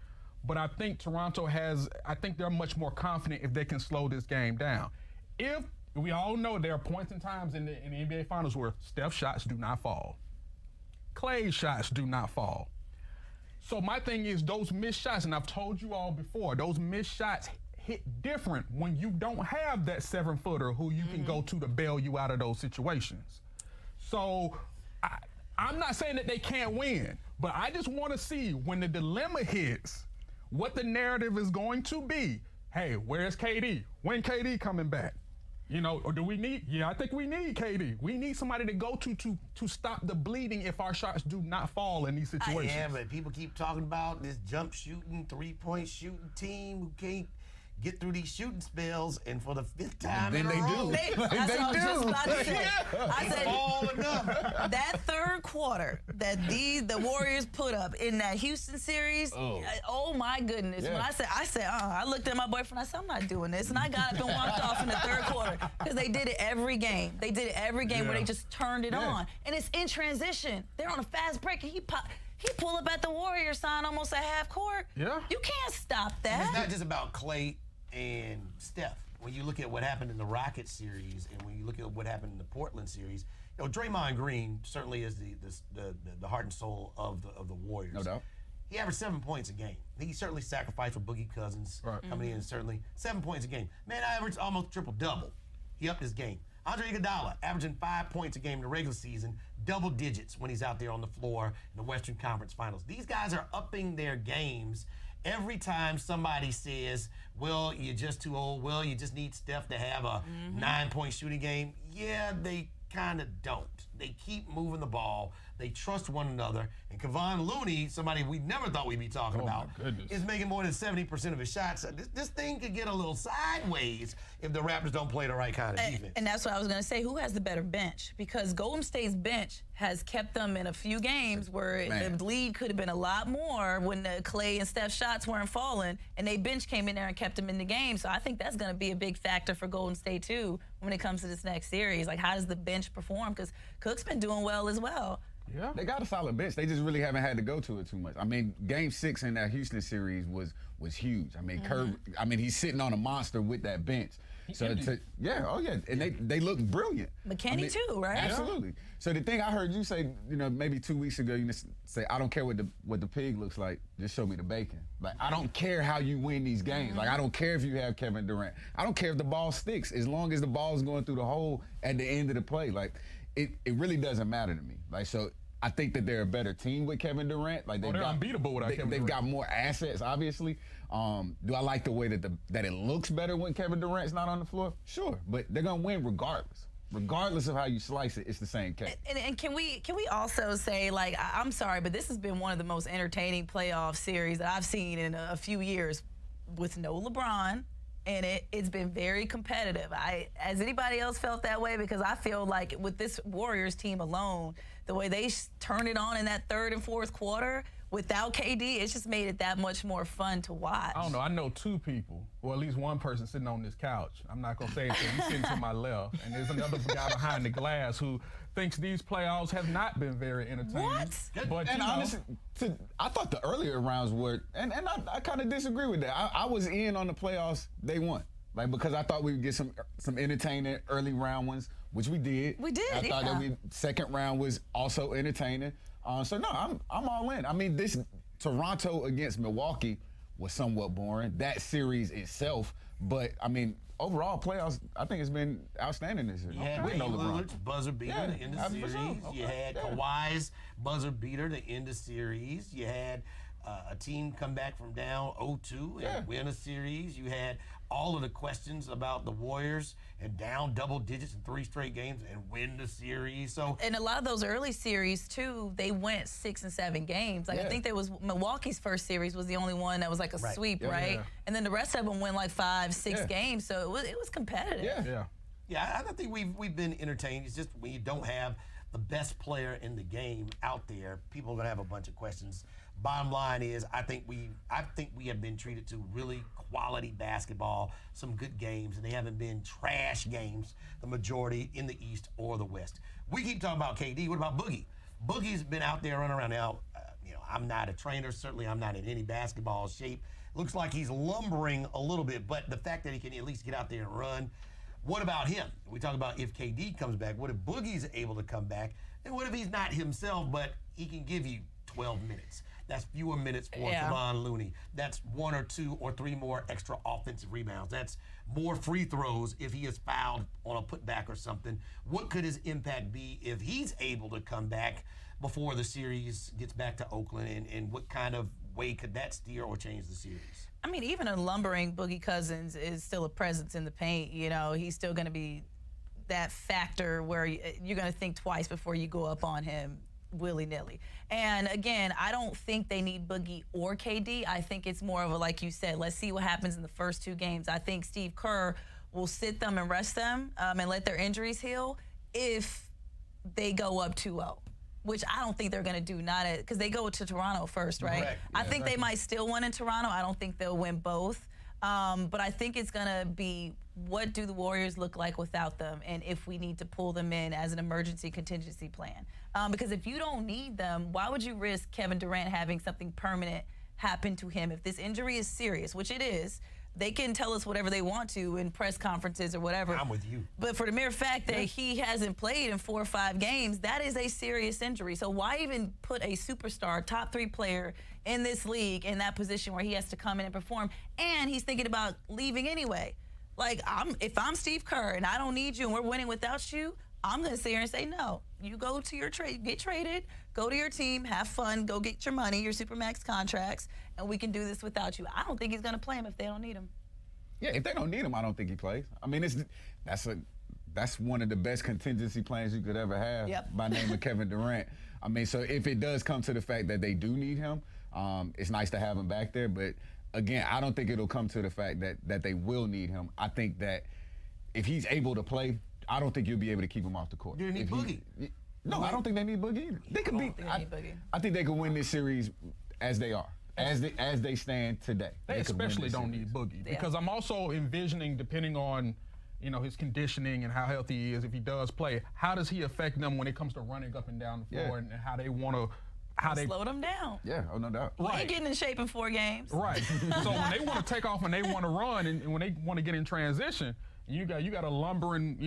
But I think I think they're much more confident if they can slow this game down. If we all know there are points and times in the NBA Finals where Steph's shots do not fall. Clay's shots do not fall. So my thing is those missed shots, and I've told you all before, those missed shots hit different when you don't have that 7-footer who you can go to bail you out of those situations. So I'm not saying that they can't win, but I just want to see when the dilemma hits, what the narrative is going to be. Hey, where's KD? When KD coming back? You know, or do we need? Yeah, I think we need KD. We need somebody to go to stop the bleeding if our shots do not fall in these situations. Yeah, but people keep talking about this jump shooting, 3-point shooting team who can't get through these shooting spells, and for the 5th time in a row, That's what I was just about to say. I said, all enough. that third quarter that the Warriors put up in that Houston series, oh my goodness. Yeah. When I said, I looked at my boyfriend, I said, I'm not doing this. And I got up and walked off in the third quarter because they did it every game. They did it every game where they just turned it on. And it's in transition. They're on a fast break, and he pull up at the Warriors sign almost at half court. Yeah. You can't stop It's that. not just about Clay and Steph. When you look at what happened in the Rockets series, and when you look at what happened in the Portland series, you know, Draymond Green certainly is the heart and soul of the Warriors. No doubt. He averaged 7 points a game. He certainly sacrificed for Boogie Cousins coming in. Certainly 7 points a game. Man, I averaged almost triple-double. He upped his game. Andre Iguodala averaging 5 points a game in the regular season, double digits when he's out there on the floor in the Western Conference Finals. These guys are upping their games every time somebody says, well, you're just too old. Well, you just need Steph to have a 9-point shooting game. Yeah, they kind of don't. They keep moving the ball. They trust one another. And Kevon Looney, somebody we never thought we'd be talking about, is making more than 70% of his shots. This thing could get a little sideways if the Raptors don't play the right kind of defense. And that's what I was going to say. Who has the better bench? Because Golden State's bench has kept them in a few games where the lead could have been a lot more when the Clay and Steph shots weren't falling, and they bench came in there and kept them in the game. So I think that's going to be a big factor for Golden State, too, when it comes to this next series. Like, how does the bench perform? Because Cook's been doing well as well. Yeah. They got a solid bench. They just really haven't had to go to it too much. I mean, Game 6 in that Houston series was huge. I mean, Kerr. I mean, he's sitting on a monster with that bench. And they look brilliant. McKinney too, right? Absolutely. So the thing I heard you say, maybe 2 weeks ago, you say, I don't care what the pig looks like, just show me the bacon. Like, I don't care how you win these games. Like, I don't care if you have Kevin Durant. I don't care if the ball sticks, as long as the ball's going through the hole at the end of the play. Like, it really doesn't matter to me. Like, so I think that they're a better team with Kevin Durant. Like, they're unbeatable without Kevin Durant. They've got more assets, obviously. Do I like the way that it looks better when Kevin Durant's not on the floor? Sure, but they're gonna win regardless. Regardless of how you slice it, it's the same case. And can we also say, like, I'm sorry, but this has been one of the most entertaining playoff series that I've seen in a few years with no LeBron. And it's been very competitive. Has anybody else felt that way? Because I feel like with this Warriors team alone, the way they turned it on in that third and fourth quarter without KD, it's just made it that much more fun to watch. I don't know. I know two people, or at least one person sitting on this couch. I'm not going to say anything. He's sitting to my left. And there's another guy behind the glass who thinks these playoffs have not been very entertaining. What? But, honestly, I thought the earlier rounds were, and I kind of disagree with that. I was in on the playoffs day one. Like, because I thought we would get some entertaining early round ones, which we did. We did, I thought that second round was also entertaining. So no, I'm all in. I mean, this Toronto against Milwaukee was somewhat boring. That series itself, but I mean, overall playoffs, I think it's been outstanding this year. You had Dame Lillard's buzzer beater to end the series. You had Kawhi's buzzer beater to end the series. You had a team come back from down 0-2 and win a series. You had all of the questions about the Warriors and down double digits in 3 straight games and win the series. So, and a lot of those early series too, they went 6 and 7 games. Like I think there was Milwaukee's first series was the only one that was like a sweep, right? Yeah. And then the rest of them went like 5, 6 games. So it was competitive. Yeah, I think we've been entertained. It's just when you don't have the best player in the game out there, people are gonna have a bunch of questions. Bottom line is, I think we have been treated to really quality basketball, some good games, and they haven't been trash games, the majority in the East or the West. We keep talking about KD. What about Boogie? Boogie's been out there running around now. I'm not a trainer. Certainly, I'm not in any basketball shape. Looks like he's lumbering a little bit, but the fact that he can at least get out there and run. What about him? We talk about if KD comes back. What if Boogie's able to come back? And what if he's not himself, but he can give you 12 minutes? That's fewer minutes for Kevon Looney. That's 1 or 2 or 3 more extra offensive rebounds. That's more free throws if he is fouled on a putback or something. What could his impact be if he's able to come back before the series gets back to Oakland? And what kind of way could that steer or change the series? I mean, even a lumbering Boogie Cousins is still a presence in the paint. He's still going to be that factor where you're going to think twice before you go up on him willy-nilly. And again, I don't think they need Boogie or KD. I think it's more of a, like you said, let's see what happens in the first 2 games. I think Steve Kerr will sit them and rest them and let their injuries heal if they go up 2-0, which I don't think they're going to do, because they go to Toronto first, right? Correct. I think they might still win in Toronto. I don't think they'll win both. But I think it's going to be, what do the Warriors look like without them, and if we need to pull them in as an emergency contingency plan. Because if you don't need them, why would you risk Kevin Durant having something permanent happen to him? If this injury is serious, which it is, they can tell us whatever they want to in press conferences or whatever. I'm with you. But for the mere fact that he hasn't played in 4 or 5 games, that is a serious injury. So why even put a superstar, top 3 player in this league in that position where he has to come in and perform? And he's thinking about leaving anyway. Like, if I'm Steve Kerr and I don't need you and we're winning without you, I'm going to sit here and say, no, you go to your trade, get traded, go to your team, have fun, go get your money, your Supermax contracts, and we can do this without you. I don't think he's going to play him if they don't need him. Yeah, if they don't need him, I don't think he plays. I mean, that's that's one of the best contingency plans you could ever have. Yep. By name of Kevin Durant. I mean, so if it does come to the fact that they do need him, it's nice to have him back there. But again, I don't think it'll come to the fact that they will need him. I think that if he's able to play, I don't think you'll be able to keep him off the court. You need Boogie. No, I don't think they need Boogie either. They could beat. think they need Boogie. I think they could win this series as they are, as they stand today. They could win especially this don't series. need Boogie Yeah. because I'm also envisioning, depending on, his conditioning and how healthy he is, if he does play, how does he affect them when it comes to running up and down the floor Yeah. and how they want to, Slow them down. Yeah, oh no doubt. He Right. ain't getting in shape in 4 games. Right. So when they want to take off and they want to run and when they want to get in transition, you got a lumbering,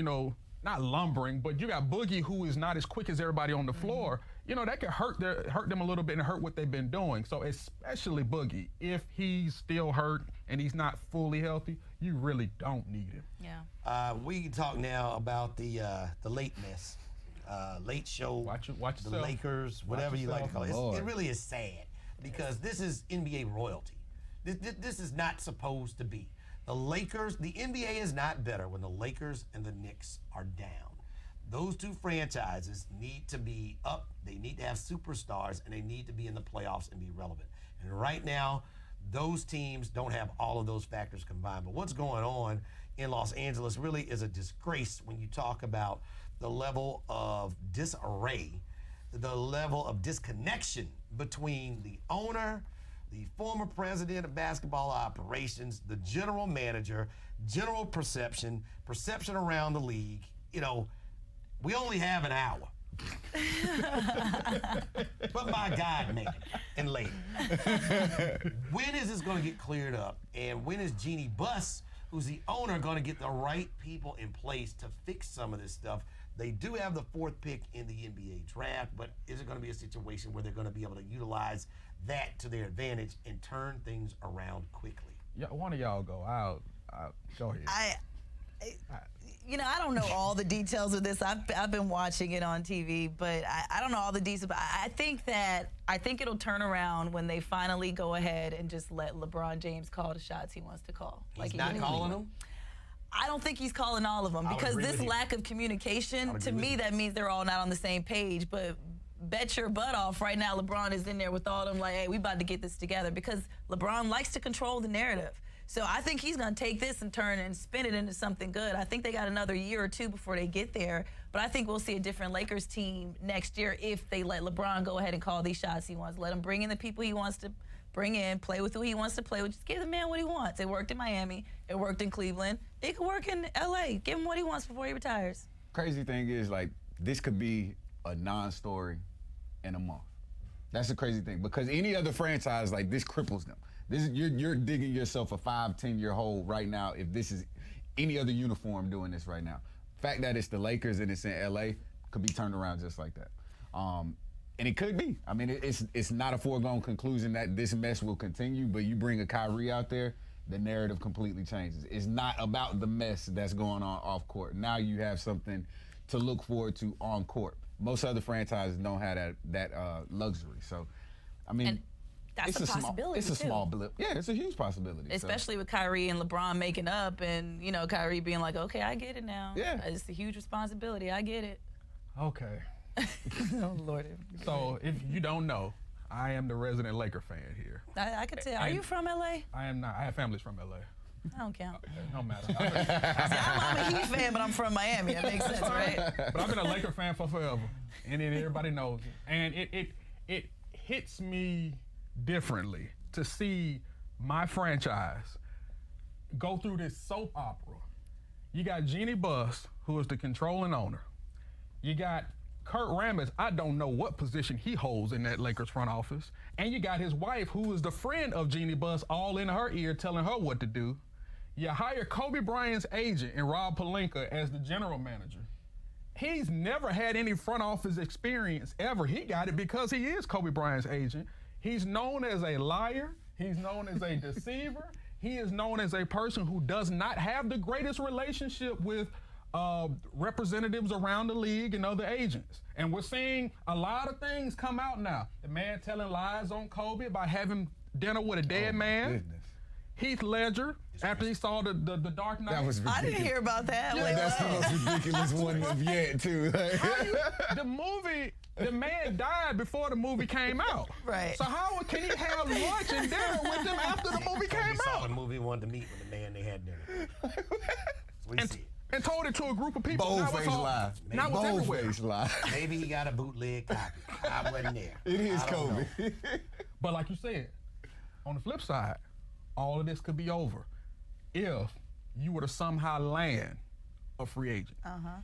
not lumbering, but you got Boogie who is not as quick as everybody on the floor. That could hurt them a little bit and hurt what they've been doing. So especially Boogie, if he's still hurt and he's not fully healthy, you really don't need him. Yeah. We can talk now about the late mess. Late show, Watch the yourself. Lakers, whatever you like to call it. Lord. It really is sad because this is NBA royalty. This is not supposed to be. The Lakers, the NBA is not better when the Lakers and the Knicks are down. Those two franchises need to be up. They need to have superstars, and they need to be in the playoffs and be relevant. And right now, those teams don't have all of those factors combined. But what's going on in Los Angeles really is a disgrace when you talk about the level of disarray, the level of disconnection between the owner, the former president of basketball operations, the general manager, general perception around the league. We only have an hour. But my God, man, and lady, when is this going to get cleared up? And when is Jeannie Buss, who's the owner, going to get the right people in place to fix some of this stuff? They do have the 4th pick in the NBA draft, but is it going to be a situation where they're going to be able to utilize that to their advantage and turn things around quickly? Yeah, one of y'all go. I'll go ahead. I don't know all the details of this. I've been watching it on TV, but I don't know all the details. But I think it'll turn around when they finally go ahead and just let LeBron James call the shots he wants to call. He's not calling them? I don't think he's calling all of them I would because agree this with you. lack of communication, I would to agree me, with you. that means they're all not on the same page. But bet your butt off right now LeBron is in there with all them like, hey, we about to get this together because LeBron likes to control the narrative. So I think he's going to take this and turn and spin it into something good. I think they got another year or 2 before they get there. But I think we'll see a different Lakers team next year if they let LeBron go ahead and call these shots he wants. Let him bring in the people he wants to bring in, play with who he wants to play with. Just give the man what he wants. It worked in Miami. It worked in Cleveland. It could work in L.A. Give him what he wants before he retires. Crazy thing is, this could be a non-story in a month. That's the crazy thing because any other franchise this cripples them. You're digging yourself a 5-10-year hole right now if this is any other uniform doing this right now. The fact that it's the Lakers and it's in LA could be turned around just like that. And it could be. I mean, it's not a foregone conclusion that this mess will continue, but you bring a Kyrie out there, the narrative completely changes. It's not about the mess that's going on off court. Now you have something to look forward to on court. Most other franchises don't have that luxury. So, I mean, And that's a possibility, It's a too. small blip. Yeah, it's a huge possibility. So, Especially with Kyrie and LeBron making up and, Kyrie being like, okay, I get it now. Yeah. It's a huge responsibility. I get it. Okay. Oh, Lord. So if you don't know, I am the resident Laker fan here. I could tell. Are you from L.A.? I am not. I have families from LA. I don't count. No matter. See, I'm a Heat fan, but I'm from Miami. That makes sense, right? But I've been a Laker fan for forever, and then everybody knows it. And it hits me differently to see my franchise go through this soap opera. You got Jeannie Buss, who is the controlling owner. You got Kurt Rambis, I don't know what position he holds in that Lakers front office. And you got his wife, who is the friend of Jeannie Buss, all in her ear telling her what to do. You hire Kobe Bryant's agent and Rob Pelinka as the general manager. He's never had any front office experience ever. He got it because he is Kobe Bryant's agent. He's known as a liar. He's known as a deceiver. He is known as a person who does not have the greatest relationship with representatives around the league and other agents. And we're seeing a lot of things come out now. The man telling lies on Kobe by having dinner with a dead man. Goodness. Heath Ledger, after he saw the Dark Knight. That was ridiculous. I didn't hear about that. Yeah, Wait, That's the what? most ridiculous one of yet, too. The movie, the man died before the movie came out. Right. So how can he have lunch and dinner with him after the movie came We saw the out? movie, wanted to meet with the man they had dinner. We And, see it. and told it to a group of people. Now it's Bold-faced all- lie. Now it's everywhere. Bold-faced lie. Maybe he got a bootleg copy. I wasn't there. It is I don't know. Kobe. But like you said, on the flip side, all of this could be over if you were to somehow land a free agent.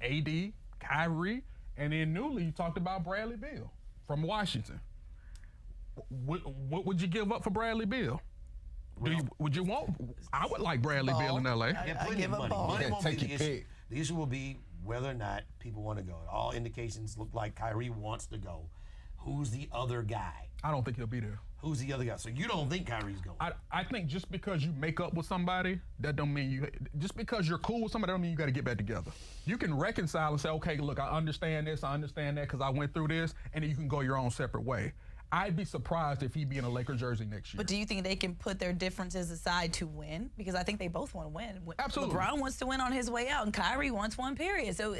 AD, Kyrie, and then newly you talked about Bradley Beal from Washington. What would you give up for Bradley Beal? Would you want? I would like Bradley Beal in LA. Yeah, I plenty give of up money. Ball. Money Yeah, won't take be the your issue. pick. The issue will be whether or not people want to go. All indications look like Kyrie wants to go. Who's the other guy? I don't think he'll be there. Who's the other guy? So you don't think Kyrie's going? I think just because you make up with somebody, that don't mean you. Just because you're cool with somebody, don't mean you got to get back together. You can reconcile and say, okay, look, I understand this, I understand that, because I went through this, and then you can go your own separate way. I'd be surprised if he'd be in a Lakers jersey next year. But do you think they can put their differences aside to win? Because I think they both want to win. Absolutely. LeBron wants to win on his way out, and Kyrie wants one, period. So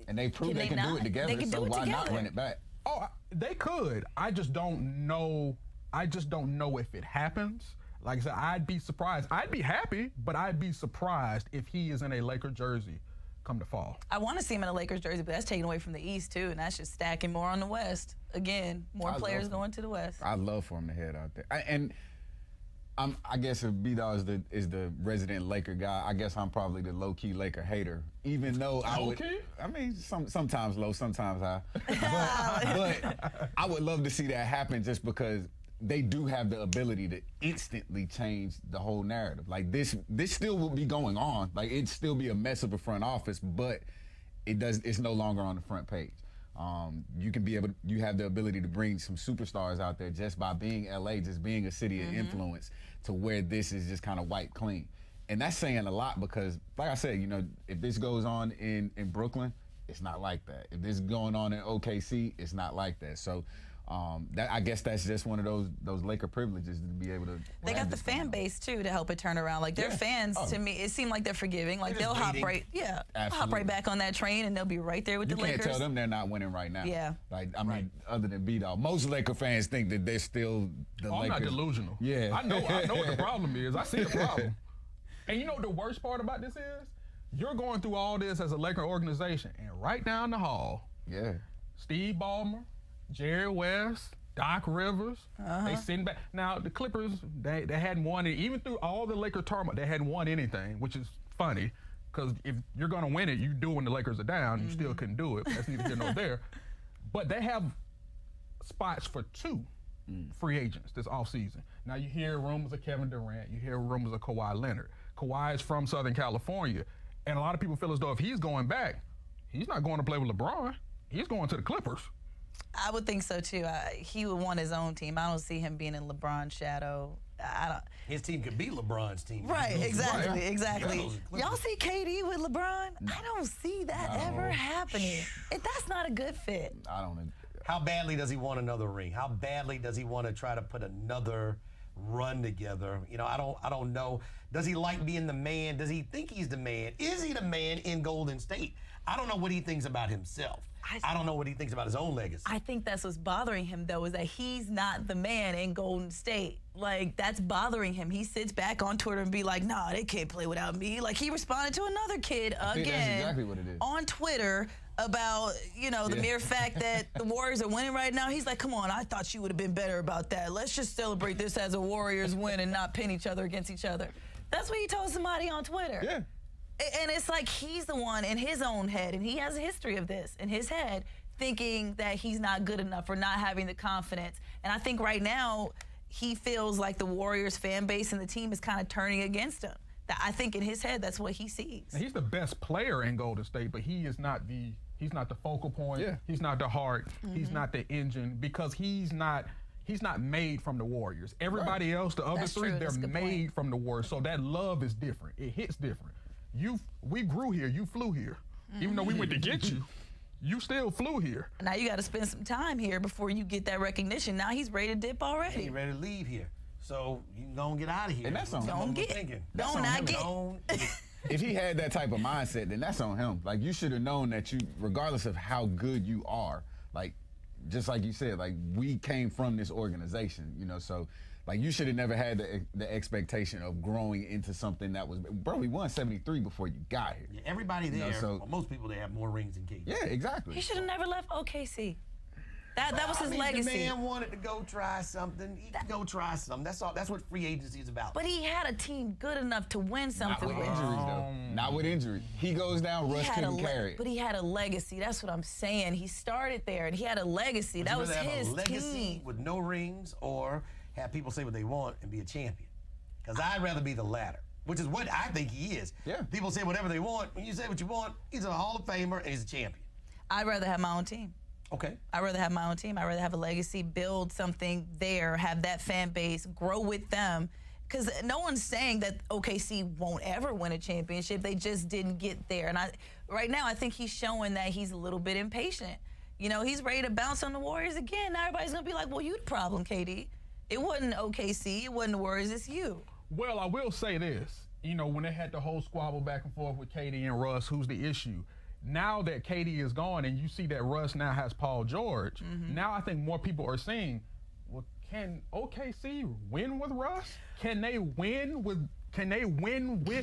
And they proved Can they they can do not? it together, They can so do it why not together. run it back? Oh, they could. I just don't know. I just don't know if it happens. Like I said, I'd be surprised. I'd be happy, but I'd be surprised if he is in a Laker jersey come the fall. I want to see him in a Lakers jersey, but that's taken away from the East too, and that's just stacking more on the West. Again, more I players love going to the West. I'd love for him to head out there. I guess if B-Dog is the resident Laker guy, I guess I'm probably the low-key Laker hater. Even though I would, Low-key? I mean, sometimes low, sometimes high. But I would love to see that happen just because they do have the ability to instantly change the whole narrative. Like this still will be going on. Like it'd still be a mess of a front office, but it's no longer on the front page. You have the ability to bring some superstars out there just by being LA, just being a city of influence, to where this is just kind of wiped clean. And that's saying a lot because, like I said, if this goes on in Brooklyn, it's not like that. If this is going on in OKC, it's not like that. So I guess that's just one of those Laker privileges to be able to. They got the fan base too to help it turn around. Like their Yeah. fans, Oh. to me, it seemed like they're forgiving. Like They're they'll just hop waiting. right, hop Absolutely. right back on that train, and they'll be right there with You the can't Lakers. tell them they're not winning right now. Yeah. Like I mean, other than B-Dog, most Laker fans think that they're still the I'm Lakers. not delusional. Yeah. I know what the problem is. I see the problem. And you know what the worst part about this is? You're going through all this as a Laker organization, and right down the hall, Yeah. Steve Ballmer, Jerry West, Doc Rivers, they sitting back. Now, the Clippers, they hadn't won it. Even through all the Laker turmoil, they hadn't won anything, which is funny, because if you're going to win it, you do when the Lakers are down. You still couldn't do it. That's neither here nor there. But they have spots for 2 free agents this offseason. Now, you hear rumors of Kevin Durant. You hear rumors of Kawhi Leonard. Kawhi is from Southern California. And a lot of people feel as though if he's going back, he's not going to play with LeBron. He's going to the Clippers. I would think so too. He would want his own team. I don't see him being in LeBron's shadow. I don't. His team could be LeBron's team. Right, exactly, Yeah, exactly. those are Clippers. Y'all see KD with LeBron? I don't see that ever happening. That's not a good fit. I don't. How badly does he want another ring? How badly does he want to try to put another run together? I don't know. Does he like being the man? Does he think he's the man? Is he the man in Golden State? I don't know what he thinks about himself. I don't know what he thinks about his own legacy. I think that's what's bothering him, though, is that he's not the man in Golden State. Like, that's bothering him. He sits back on Twitter and be like, nah, they can't play without me. Like, he responded to another kid think again that's exactly what it is. on Twitter about, the mere fact that the Warriors are winning right now. He's like, come on, I thought you would have been better about that. Let's just celebrate this as a Warriors win and not pin each other against each other. That's what he told somebody on Twitter. Yeah. And it's like he's the one in his own head, and he has a history of this in his head, thinking that he's not good enough or not having the confidence. And I think right now he feels like the Warriors fan base and the team is kind of turning against him. I think in his head that's what he sees. And he's the best player in Golden State, but he's not the focal point. Yeah. He's not the heart. He's not the engine, because he's not made from the Warriors. Everybody else, the other That's three, true. they're That's a good made point. from the Warriors. So that love is different. It hits different. We grew here. You flew here. Even though we went to get you, you still flew here. Now you got to spend some time here before you get that recognition. Now he's ready to dip He already. ready to leave here. So you gonna get out of here. And that's on him. Don't get. Thinking. Don't not get. Don't. If he had that type of mindset, then that's on him. Like, you should have known that you, regardless of how good you are, like, just like you said, like, we came from this organization, you know, so, like, you should have never had the expectation of growing into something that was, bro, we won 73 before you got here. Yeah, everybody there, so- or most people, they have more rings than KD. Yeah, exactly. He should have never left OKC. That was his I mean, legacy. The man wanted to go try something. He can go try something. That's all. That's what free agency is about. But he had a team good enough to win Not something with with. injuries, though. Not with injury. He goes down, Russ couldn't carry it. But he had a legacy. That's what I'm saying. He started there, and he had a legacy. Would That you was rather have his a legacy team. with no rings, or have people say what they want and be a champion? Because I'd rather be the latter, which is what I think he is. Yeah. People say whatever they want. When you say what you want, he's a Hall of Famer and he's a champion. I'd rather have my own team. Okay. I'd rather have my own team. I'd rather have a legacy, build something there, have that fan base, grow with them. Because no one's saying that OKC won't ever win a championship. They just didn't get there. And right now, I think he's showing that he's a little bit impatient. You know, he's ready to bounce on the Warriors again. Now everybody's going to be like, well, you the problem, KD. It wasn't OKC. It wasn't the Warriors. It's you. Well, I will say this. You know, when they had the whole squabble back and forth with KD and Russ, who's the issue? Now that KD is gone and you see that Russ now has Paul George, now I think more people are saying, well, can OKC win with Russ? Can they win with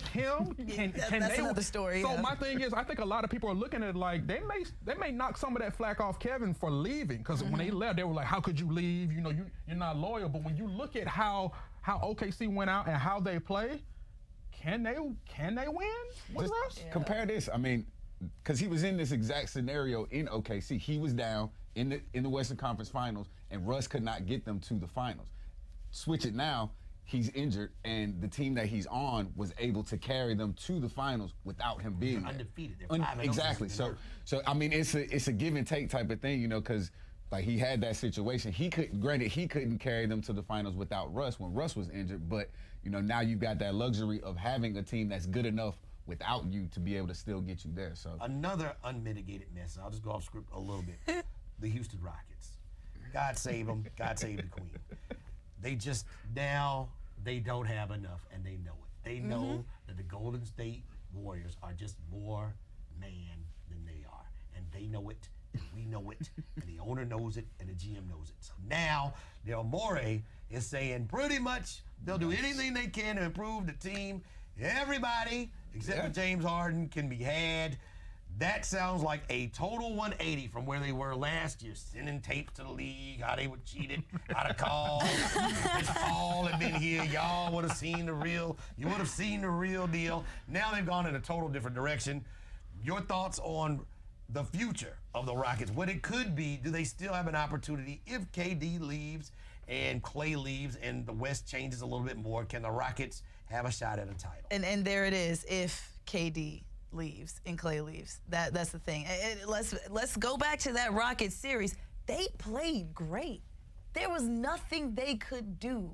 him? That's they, another story, So yeah. my thing is, I think a lot of people are looking at it like they may knock some of that flack off Kevin for leaving, because when he left, they were like, how could you leave? You know, you're not loyal. But when you look at how OKC went out and how they play, can they win with Just Russ? compare this. I mean, because he was in this exact scenario in OKC. He was down in the Western Conference Finals, and Russ could not get them to the finals. Switch it now, he's injured, and the team that he's on was able to carry them to the finals without him being there. Undefeated. They're 5-0 Exactly. since they've been So I mean, it's a give and take type of thing, you know, because like he had that situation. He couldn't carry them to the finals without Russ when Russ was injured, but you know, now you've got that luxury of having a team that's good enough without you to be able to still get you there. So Another unmitigated mess. I'll just go off script a little bit. The Houston Rockets. God save them. God save the Queen. They just now they don't have enough, and they know it. They know that the Golden State Warriors are just more man than they are, and they know it. And we know it, and the owner knows it, and the GM knows it. So now Del Morey is saying pretty much they'll do anything they can to improve the team. Everybody except for James Harden can be had. That sounds like a total 180 from where they were last year, sending tapes to the league, how they would cheat it, how to call. If Paul had been here, y'all would have seen the real, you would have seen the real deal. Now they've gone in a total different direction. Your thoughts on the future of the Rockets, what it could be? Do they still have an opportunity if KD leaves and Clay leaves and the West changes a little bit more? Can the Rockets have a shot at a title? And there it is. If KD leaves and Clay leaves, that's the thing. And let's go back to that Rockets series. They played great. There was nothing they could do.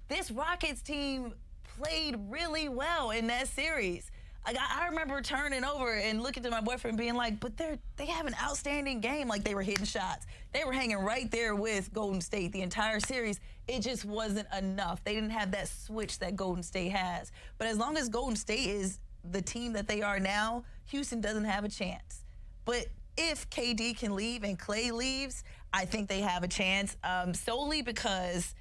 This Rockets team played really well in that series. Like, I remember turning over and looking to my boyfriend being like, but they have an outstanding game. Like, they were hitting shots. They were hanging right there with Golden State the entire series. It just wasn't enough. They didn't have that switch that Golden State has. But as long as Golden State is the team that they are now, Houston doesn't have a chance. But if KD can leave and Clay leaves, I think they have a chance, solely because,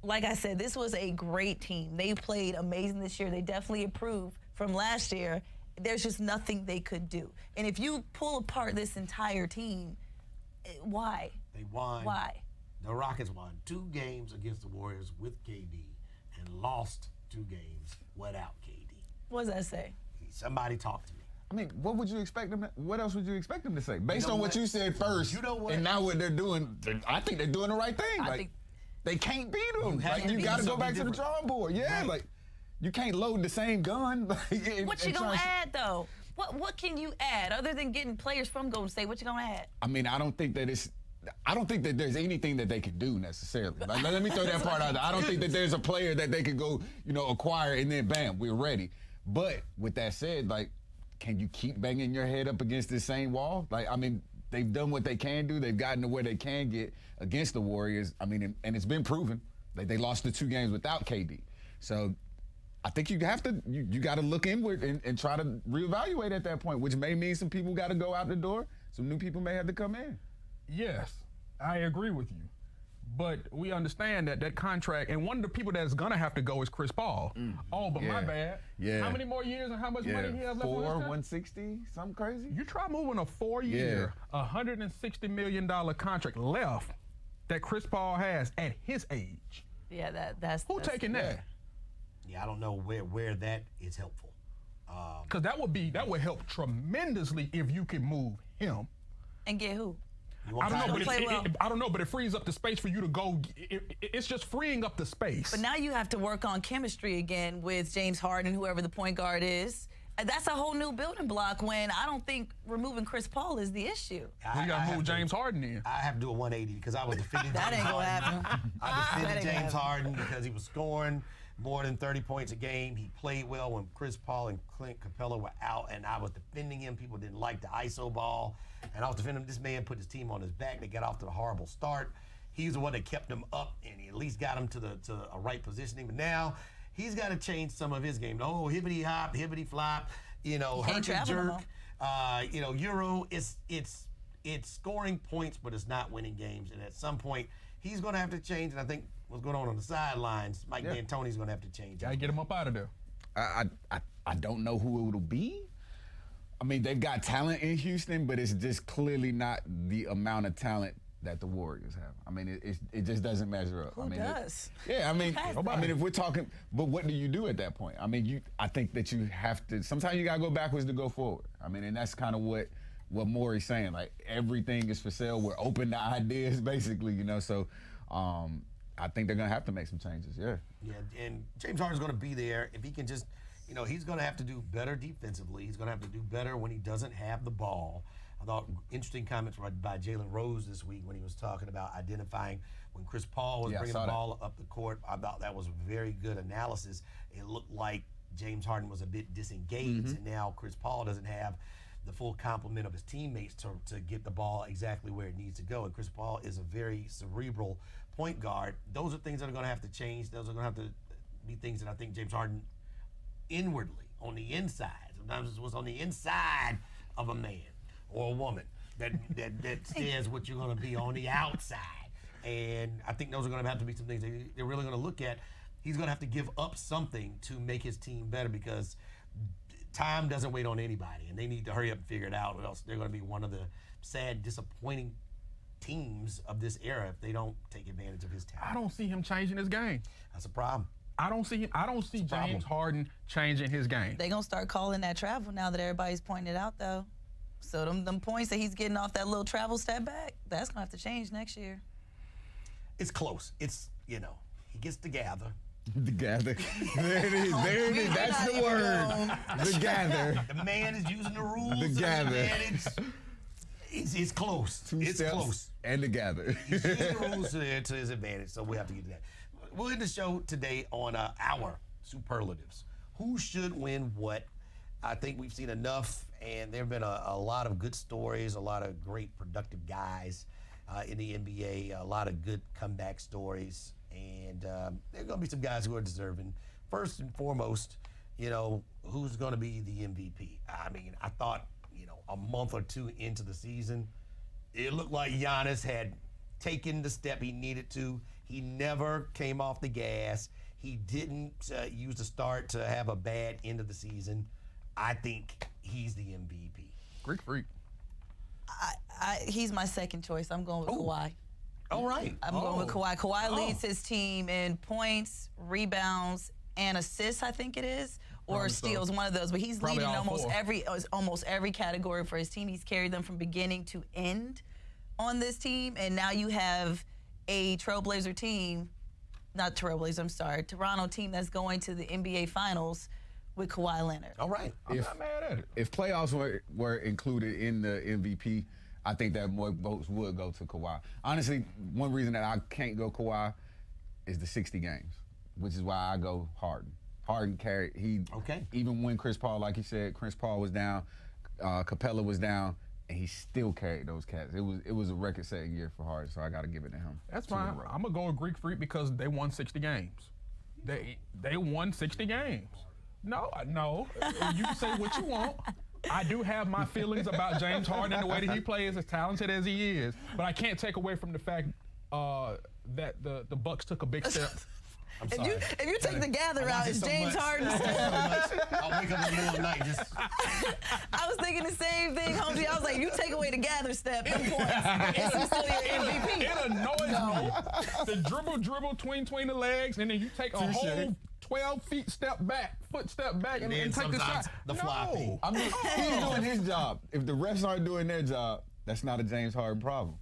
like I said, this was a great team. They played amazing this year. They definitely improved from last year. There's just nothing they could do. And if you pull apart this entire team, why? They won. Why? The Rockets won 2 games against the Warriors with KD and lost 2 games without KD. What does that say? Somebody talk to me. I mean, what would you expect them? What else would you expect them to say? Based know on what? what you said first, You know what? and now what they're doing, I think they're doing the right thing. I Like, think- they can't beat them. have Like, to you beat got to go something back to the different. drawing board. Yeah, Right. like you can't load the same gun. What you gonna add though? What can you add other than getting players from Golden State? What you gonna add? I mean, I don't think that there's anything that they could do necessarily. Like, let me throw that part out there. I don't think that there's a player that they could go, acquire and then bam, we're ready. But with that said, like, can you keep banging your head up against this same wall? Like, I mean, they've done what they can do. They've gotten to where they can get against the Warriors. I mean, and it's been proven. They lost the 2 games without KD. So I think you have to you got to look inward and try to reevaluate at that point, which may mean some people got to go out the door. Some new people may have to come in. Yes, I agree with you. But we understand that contract, and one of the people that's going to have to go is Chris Paul. Oh, but my bad. Yeah. How many more years and how much money he has left on his 4, contract? 160, something crazy. You try moving a 4-year, $160 million contract left that Chris Paul has at his age. Yeah, that's Who taking that? Yeah, I don't know where that is helpful. Because that would help tremendously if you could move him. And get who? I don't know, but Play well. I don't know, but it frees up the space for you to go. It's just freeing up the space. But now you have to work on chemistry again with James Harden, whoever the point guard is. And that's a whole new building block when I don't think removing Chris Paul is the issue. You got to move James Harden in. I have to do a 180 because I was defending That James ain't gonna Harden. happen. I That defended ain't gonna James happen. Harden because he was scoring more than 30 points a game. He played well when Chris Paul and Clint Capella were out, and I was defending him. People didn't like the ISO ball, and I was defending him. This man put his team on his back. They got off to a horrible start. He's the one that kept them up, and he at least got them to a right positioning. But now he's got to change some of his game. Oh, hibbity hop, hibbity flop, Can't herky travel no jerk. Euro. It's scoring points, but it's not winning games. And at some point, he's going to have to change. And I think what's going on the sidelines, Mike D'Antoni's going to have to change. Got to get him up out of there. I don't know who it'll be. I mean, they've got talent in Houston, but it's just clearly not the amount of talent that the Warriors have. I mean, it just doesn't measure up. Who I mean, does? If we're talking, but what do you do at that point? I mean, I think that you have to. Sometimes you gotta go backwards to go forward. I mean, and that's kind of what Morey's saying. Like everything is for sale. We're open to ideas, basically. So I think they're gonna have to make some changes. Yeah. Yeah, and James Harden's going to be there if he can just, he's going to have to do better defensively. He's going to have to do better when he doesn't have the ball. I thought interesting comments by Jalen Rose this week when he was talking about identifying when Chris Paul was bringing the ball up the court. I thought that was very good analysis. It looked like James Harden was a bit disengaged, and now Chris Paul doesn't have the full complement of his teammates to get the ball exactly where it needs to go. And Chris Paul is a very cerebral point guard. Those are things that are going to have to change. Those are going to have to be things that I think James Harden inwardly, on the inside, sometimes it was on the inside of a man or a woman that says what you're going to be on the outside. And I think those are going to have to be some things they're really going to look at. He's going to have to give up something to make his team better because time doesn't wait on anybody, and they need to hurry up and figure it out, or else they're going to be one of the sad, disappointing teams of this era if they don't take advantage of his talent. I don't see him changing his game. That's a problem. I don't see James Harden changing his game. They gonna start calling that travel now that everybody's pointing it out, though. So them points that he's getting off that little travel step back, that's gonna have to change next year. It's close. It's, he gets to gather. The gather. There it is. There it is. That's the word. The gather. The man is using the rules. The gather. It's close. It's close. And the gather. He's using the rules to his advantage, so we have to get to that. We'll end the show today on our superlatives. Who should win what? I think we've seen enough, and there have been a lot of good stories, a lot of great productive guys in the NBA, a lot of good comeback stories, and there are going to be some guys who are deserving. First and foremost, who's going to be the MVP? I mean, I thought, a month or two into the season, it looked like Giannis had taken the step he needed to. He never came off the gas. He didn't use the start to have a bad end of the season. I think he's the MVP. Greek freak. He's my second choice. I'm going with Kawhi. All right. I'm going with Kawhi. Kawhi leads his team in points, rebounds, and assists, I think it is, or steals, one of those. But he's Probably leading all almost every category for his team. He's carried them from beginning to end on this team, and now you have a Trailblazer team, not Trailblazers, I'm sorry, Toronto team that's going to the NBA Finals with Kawhi Leonard. All right. I'm not mad at it. If playoffs were included in the MVP, I think that more votes would go to Kawhi. Honestly, one reason that I can't go Kawhi is the 60 games, which is why I go Harden. Harden carried, even when Chris Paul, like you said, Chris Paul was down, Capella was down, and he still carried those Cats. It was a record-setting year for Harden, so I got to give it to him. That's 2 in a fine. row. I'm gonna go with Greek Freak because they won 60 games. They won 60 games. No. You can say what you want. I do have my feelings about James Harden and the way that he plays, as talented as he is, but I can't take away from the fact that the Bucks took a big step. I'm sorry. If you take the gather I out, watch it it's so James much. Harden. I'll wake up in the middle of the night and just. I was thinking the same thing, Holmesy. I was like, you take away the gather step, them points. It's still your MVP. It annoys me. The dribble between the legs, and then you take a whole 12 feet foot step back, and then take the sometimes shot. the floppy. I mean, he's doing his job. If the refs aren't doing their job, that's not a James Harden problem.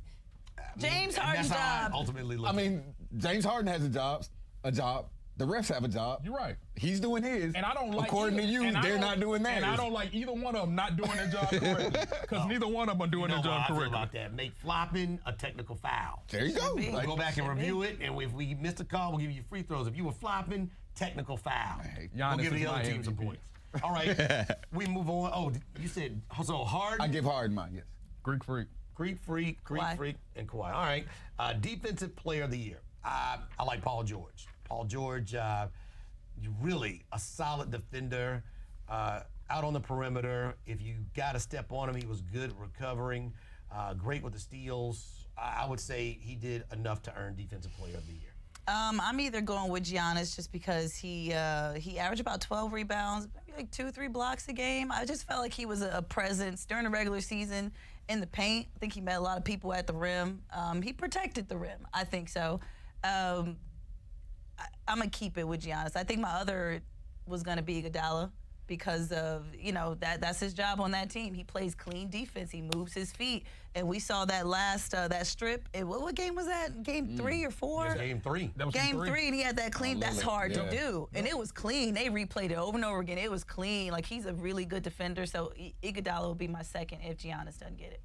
James And Harden's that's how I job. ultimately look. I mean, James Harden has a job. The refs have a job. You're right. He's doing his. And I don't like According to you, they're not doing theirs. And I don't like either one of them not doing their job correctly, because neither one of them are doing you know their how job I feel correctly. about that. Make flopping a technical foul. There you go. be. We'll go back and review it, and if we missed a call, we'll give you free throws. If you were flopping, technical foul. Giannis We'll give is the other my team some MVP. points. All right, we move on. Oh, you said so hard. I give Harden mine, yes. Greek Freak. Greek Freak, Kawhi. and Kawhi. All right. Defensive Player of the Year. I like Paul George. Paul George, really a solid defender, out on the perimeter. If you got to step on him, he was good at recovering, great with the steals. I would say he did enough to earn Defensive Player of the Year. I'm either going with Giannis just because he averaged about 12 rebounds, maybe like 2-3 blocks a game. I just felt like he was a presence during the regular season in the paint. I think he met a lot of people at the rim. He protected the rim, I think so. I'm gonna keep it with Giannis. I think my other was gonna be Iguodala because of that's his job on that team. He plays clean defense. He moves his feet, and we saw that last that strip. What game was that? Game 3 or 4? It's game 3. That was Game 3, and he had that clean. That's Lillard, hard to yeah. do, and it was clean. They replayed it over and over again. It was clean. Like, he's a really good defender. So Iguodala will be my second if Giannis doesn't get it.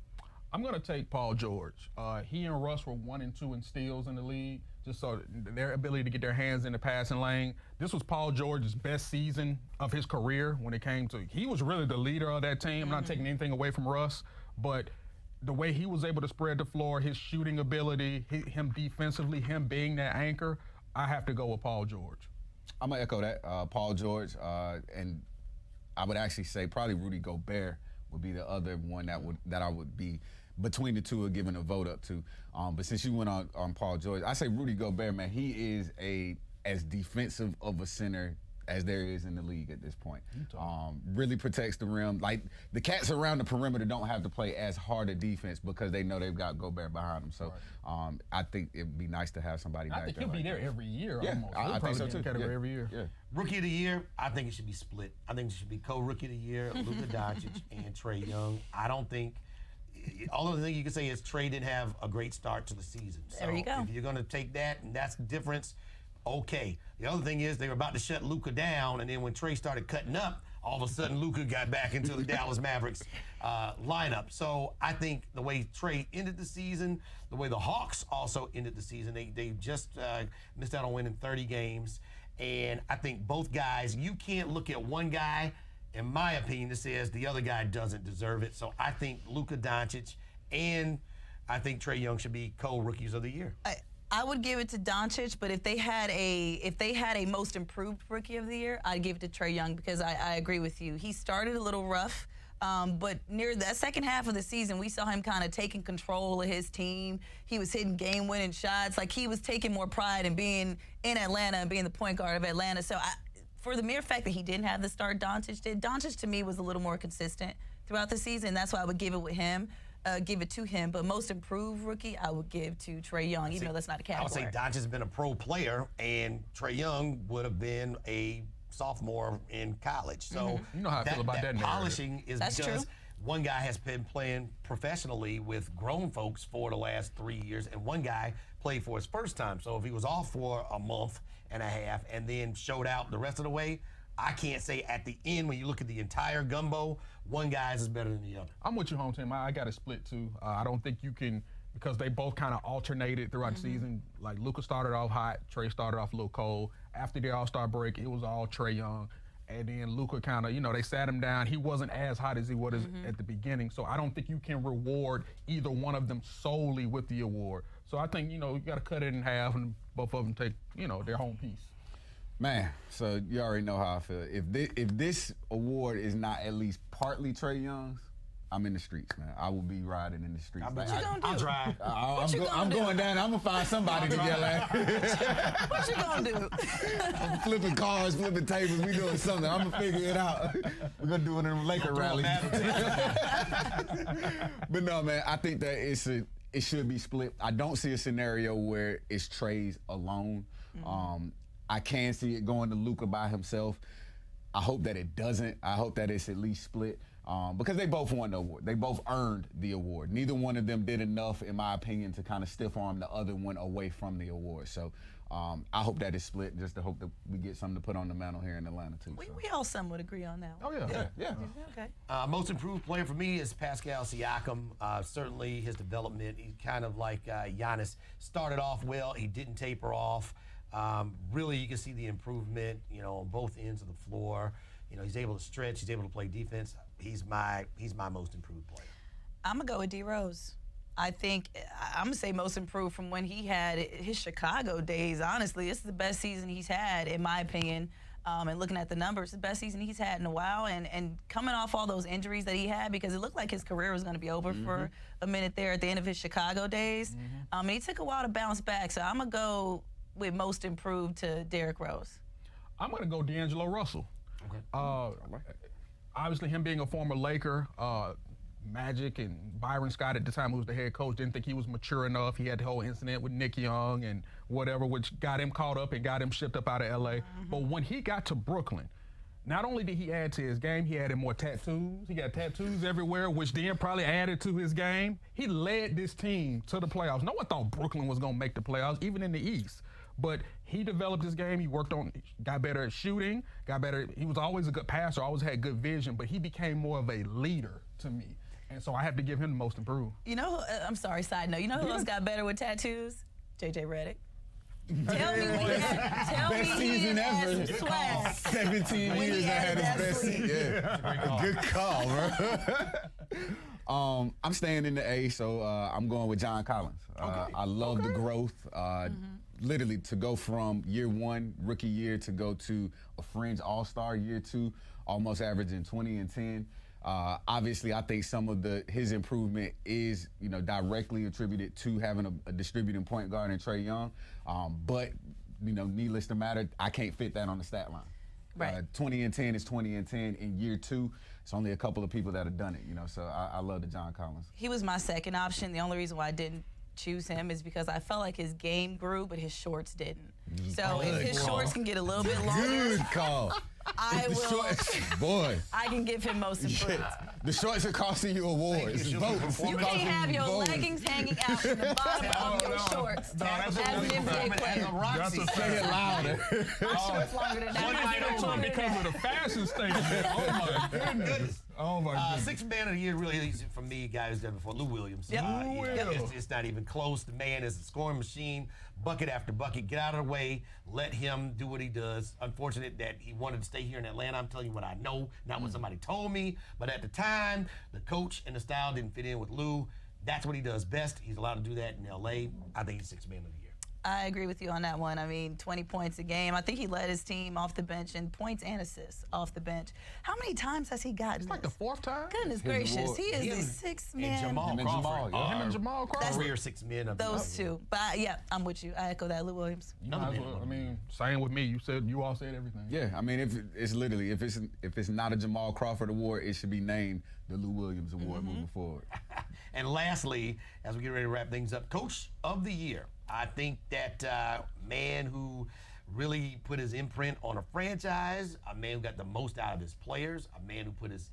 I'm going to take Paul George. He and Russ were 1 and 2 in steals in the league, just so their ability to get their hands in the passing lane. This was Paul George's best season of his career when it came to, he was really the leader of that team. I'm not taking anything away from Russ, but the way he was able to spread the floor, his shooting ability, him defensively, him being that anchor, I have to go with Paul George. I'm going to echo that. Paul George, and I would actually say probably Rudy Gobert would be the other one that I would be between the two of giving a vote up to. But since you went on Paul George, I say Rudy Gobert, man, he is as defensive of a center as there is in the league at this point. Really protects the rim. Like, the Cats around the perimeter don't have to play as hard a defense because they know they've got Gobert behind them. So I think it'd be nice to have somebody back I think there. he'll be like there that. every year Yeah, almost. I He'll think probably so be in too. the category Yeah. every year. Yeah. Rookie of the Year, I think it should be split. I think it should be co-Rookie of the Year, Luka Doncic and Trae Young. I don't think, all of the thing you can say is Trae didn't have a great start to the season. So There you go. if you're going to take that and that's the difference, okay. The other thing is they were about to shut Luka down, and then when Trae started cutting up, all of a sudden Luka got back into the Dallas Mavericks lineup. So I think the way Trae ended the season, the way the Hawks also ended the season, they just missed out on winning 30 games. And I think both guys, you can't look at one guy, in my opinion, that says the other guy doesn't deserve it. So I think Luka Doncic and I think Trae Young should be co-Rookies of the Year. I would give it to Doncic, but if they had a most improved Rookie of the Year, I'd give it to Trae Young because I agree with you. He started a little rough, but near that second half of the season, we saw him kind of taking control of his team. He was hitting game-winning shots. Like, he was taking more pride in being in Atlanta and being the point guard of Atlanta. So for the mere fact that he didn't have the start Doncic did, Doncic to me was a little more consistent throughout the season. That's why I would give it to him. But most improved rookie, I would give to Trae Young, even though that's not a I would category. say Doncic has been a pro player, and Trae Young would have been a sophomore in college. So You know how I feel about that narrative. polishing is That's because true. one guy has been playing professionally with grown folks for the last 3 years, and one guy played for his first time. So if he was off for a month and a half and then showed out the rest of the way, I can't say at the end, when you look at the entire gumbo, one guy's is better than the other. I'm with you, home team. I got a split too. I don't think you can, because they both kind of alternated throughout the season. Like, Luka started off hot, Trae started off a little cold. After the All-Star break, it was all Trae Young. And then Luka kind of, they sat him down. He wasn't as hot as he was at the beginning. So I don't think you can reward either one of them solely with the award. So I think, you got to cut it in half and both of them take, their home piece. Man, so you already know how I feel. If this award is not at least partly Trae Young's, I'm in the streets, man. I will be riding in the streets. What you gonna do? I'll try. I'm going down. I'm gonna find somebody to yell at. What you gonna do? I'm flipping cars, flipping tables. We doing something. I'm gonna figure it out. We're gonna do it in a Laker rally. But no, man. I think that it should be split. I don't see a scenario where it's Trae's alone. I can see it going to Luka by himself. I hope that it doesn't. I hope that it's at least split. Because they both won the award. They both earned the award. Neither one of them did enough, in my opinion, to kind of stiff arm the other one away from the award. So I hope that is split, just to hope that we get something to put on the mantle here in Atlanta, too. We all somewhat agree on that one. Oh, yeah. Yeah. Okay. Most improved player for me is Pascal Siakam. Certainly his development, he's kind of like Giannis. Started off well, he didn't taper off. Really, you can see the improvement, on both ends of the floor. He's able to stretch, he's able to play defense. He's my most improved player. I'm gonna go with D Rose. I think I'm gonna say most improved from when he had his Chicago days. Honestly, this is the best season he's had, in my opinion. And looking at the numbers, the best season he's had in a while. And coming off all those injuries that he had, because it looked like his career was gonna be over for a minute there at the end of his Chicago days. And he took a while to bounce back. So I'm gonna go with most improved to Derrick Rose. I'm going to go D'Angelo Russell. Okay. Obviously, him being a former Laker, Magic and Byron Scott at the time, who was the head coach, didn't think he was mature enough. He had the whole incident with Nick Young and whatever, which got him caught up and got him shipped up out of L.A. But when he got to Brooklyn, not only did he add to his game, he added more tattoos. He got tattoos everywhere, which then probably added to his game. He led this team to the playoffs. No one thought Brooklyn was going to make the playoffs, even in the East. But he developed his game. He got better at shooting, got better. He was always a good passer, always had good vision, but he became more of a leader to me. And so I have to give him the most improved. I'm sorry, side note. Who else got better with tattoos? JJ Redick. Tell me Best season ever. Swag. 17 When he years I had had that his best sleeve. season. Yeah. Good call, bro. I'm staying in the A, so I'm going with John Collins. I love the growth. Literally, to go from year one, rookie year, to go to a fringe all-star year two, almost averaging 20 and 10. Obviously, I think some of his improvement is, directly attributed to having a distributing point guard in Trae Young. But, needless to matter, I can't fit that on the stat line. Right. 20 and 10 is 20 and 10. In year two, it's only a couple of people that have done it, So I love the John Collins. He was my second option. The only reason why I didn't choose him is because I felt like his game grew, but his shorts didn't. So if his shorts can get a little bit longer, Good call. I will. Boy. I can give him most improved. The shorts are costing you awards. you. Votes. You can't have your Votes. leggings hanging out in the bottom of your shorts as an NBA player. That's a Say it fact. louder. My shorts longer than One that. night on because of the fashion statement. Oh, my goodness. Oh, my goodness. Sixth man of the year really is, for me, guy who's done before, Lou Williams. Yep. Lou Will. It's not even close. The man is a scoring machine, bucket after bucket. Get out of the way. Let him do what he does. Unfortunate that he wanted to stay here in Atlanta. I'm telling you what I know, not what somebody told me. But at the time, the coach and the style didn't fit in with Lou. That's what he does best. He's allowed to do that in L.A. I think he's sixth man of the year. I agree with you on that one. I mean, 20 points a game. I think he led his team off the bench in points and assists off the bench. How many times has he gotten It's like the this? fourth time. Goodness His gracious, award. he is Him the sixth and man. Jamal Him and Crawford. Jamal, yeah. Him and Jamal Crawford. That's- Career sixth men of Those the year. two. But yeah, I'm with you. I echo that. Lou Williams. You might as well- I mean, same with me. You all said everything. Yeah, I mean, if it's not a Jamal Crawford award, it should be named the Lou Williams Award moving forward. And lastly, as we get ready to wrap things up, Coach of the Year. I think that man who really put his imprint on a franchise, a man who got the most out of his players, a man who put his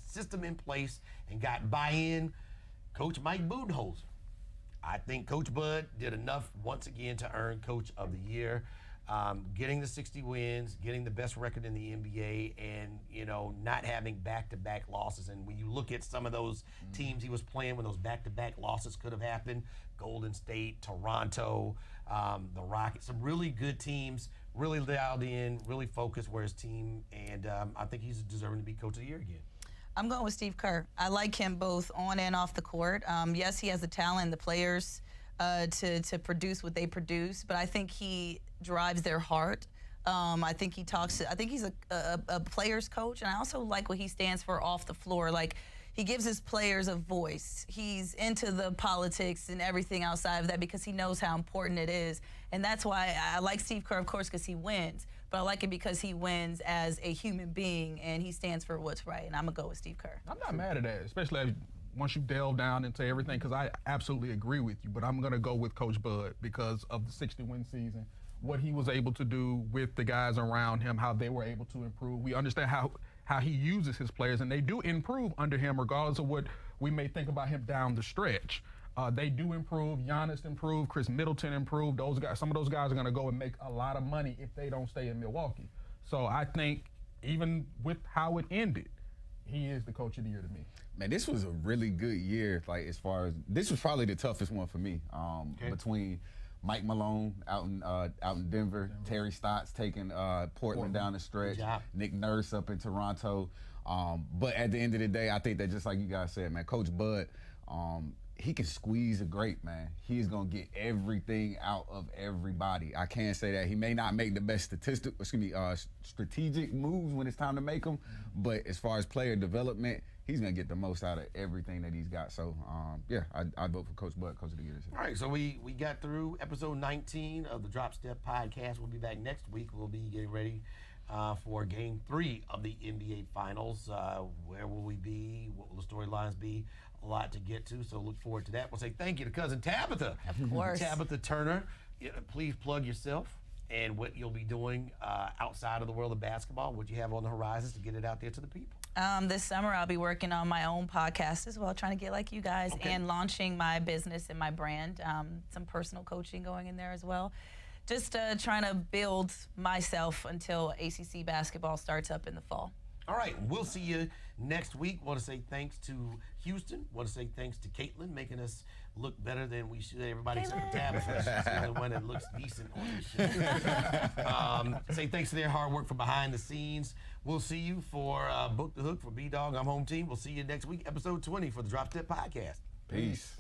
system in place and got buy-in, Coach Mike Budenholzer. I think Coach Bud did enough once again to earn Coach of the Year. Getting the 60 wins, getting the best record in the NBA, and not having back-to-back losses. And when you look at some of those teams he was playing when those back-to-back losses could have happened, Golden State, Toronto, the Rockets, some really good teams, really dialed in, really focused where his team, and I think he's deserving to be Coach of the Year again. I'm going with Steve Kerr. I like him both on and off the court. Yes, he has the talent, the players to produce what they produce, but I think he drives their heart. I think he talks. I think he's a player's coach, and I also like what he stands for off the floor. Like, he gives his players a voice. He's into the politics and everything outside of that because he knows how important it is, and that's why I like Steve Kerr, of course, because he wins. But I like it because he wins as a human being, and he stands for what's right. And I'm gonna go with Steve Kerr. I'm not mad at that, especially once you delve down into everything, because I absolutely agree with you. But I'm gonna go with Coach Bud because of the 60-win season, what he was able to do with the guys around him, how they were able to improve. We understand how he uses his players, and they do improve under him, regardless of what we may think about him down the stretch. They do improve. Giannis improved. Chris Middleton improved. Those guys, some of those guys are going to go and make a lot of money if they don't stay in Milwaukee. So I think even with how it ended, he is the Coach of the Year to me. Man, this was a really good year. Like, as far as this was probably the toughest one for me. Between Mike Malone out in Denver, Terry Stotts taking Portland down the stretch, Nick Nurse up in Toronto. But at the end of the day, I think that just like you guys said, man, Coach Bud, he can squeeze a grape, man. He's gonna get everything out of everybody. I can't say that he may not make the best strategic moves when it's time to make them, but as far as player development, he's gonna get the most out of everything that he's got. So yeah, I vote for Coach Bud, Coach of the Year. All right, so we got through episode 19 of the Drop Step Podcast. We'll be back next week. We'll be getting ready for Game 3 of the NBA Finals. Where will we be? What will the storylines be? A lot to get to, so look forward to that. We'll say thank you to Cousin Tabitha. Of course. Tabitha Turner. Please plug yourself and what you'll be doing outside of the world of basketball, what you have on the horizons to get it out there to the people. This summer, I'll be working on my own podcast as well, trying to get like you guys, and launching my business and my brand. Some personal coaching going in there as well. Just trying to build myself until ACC basketball starts up in the fall. All right, we'll see you next week. Want to say thanks to Houston. Want to say thanks to Caitlin, making us look better than we should. Everybody except for Tabitha. She's the only one that looks decent on this show. Say thanks to their hard work for behind the scenes. We'll see you for Book the Hook for B-Dog. I'm Home Team. We'll see you next week, episode 20 for the Drop Step Podcast. Peace.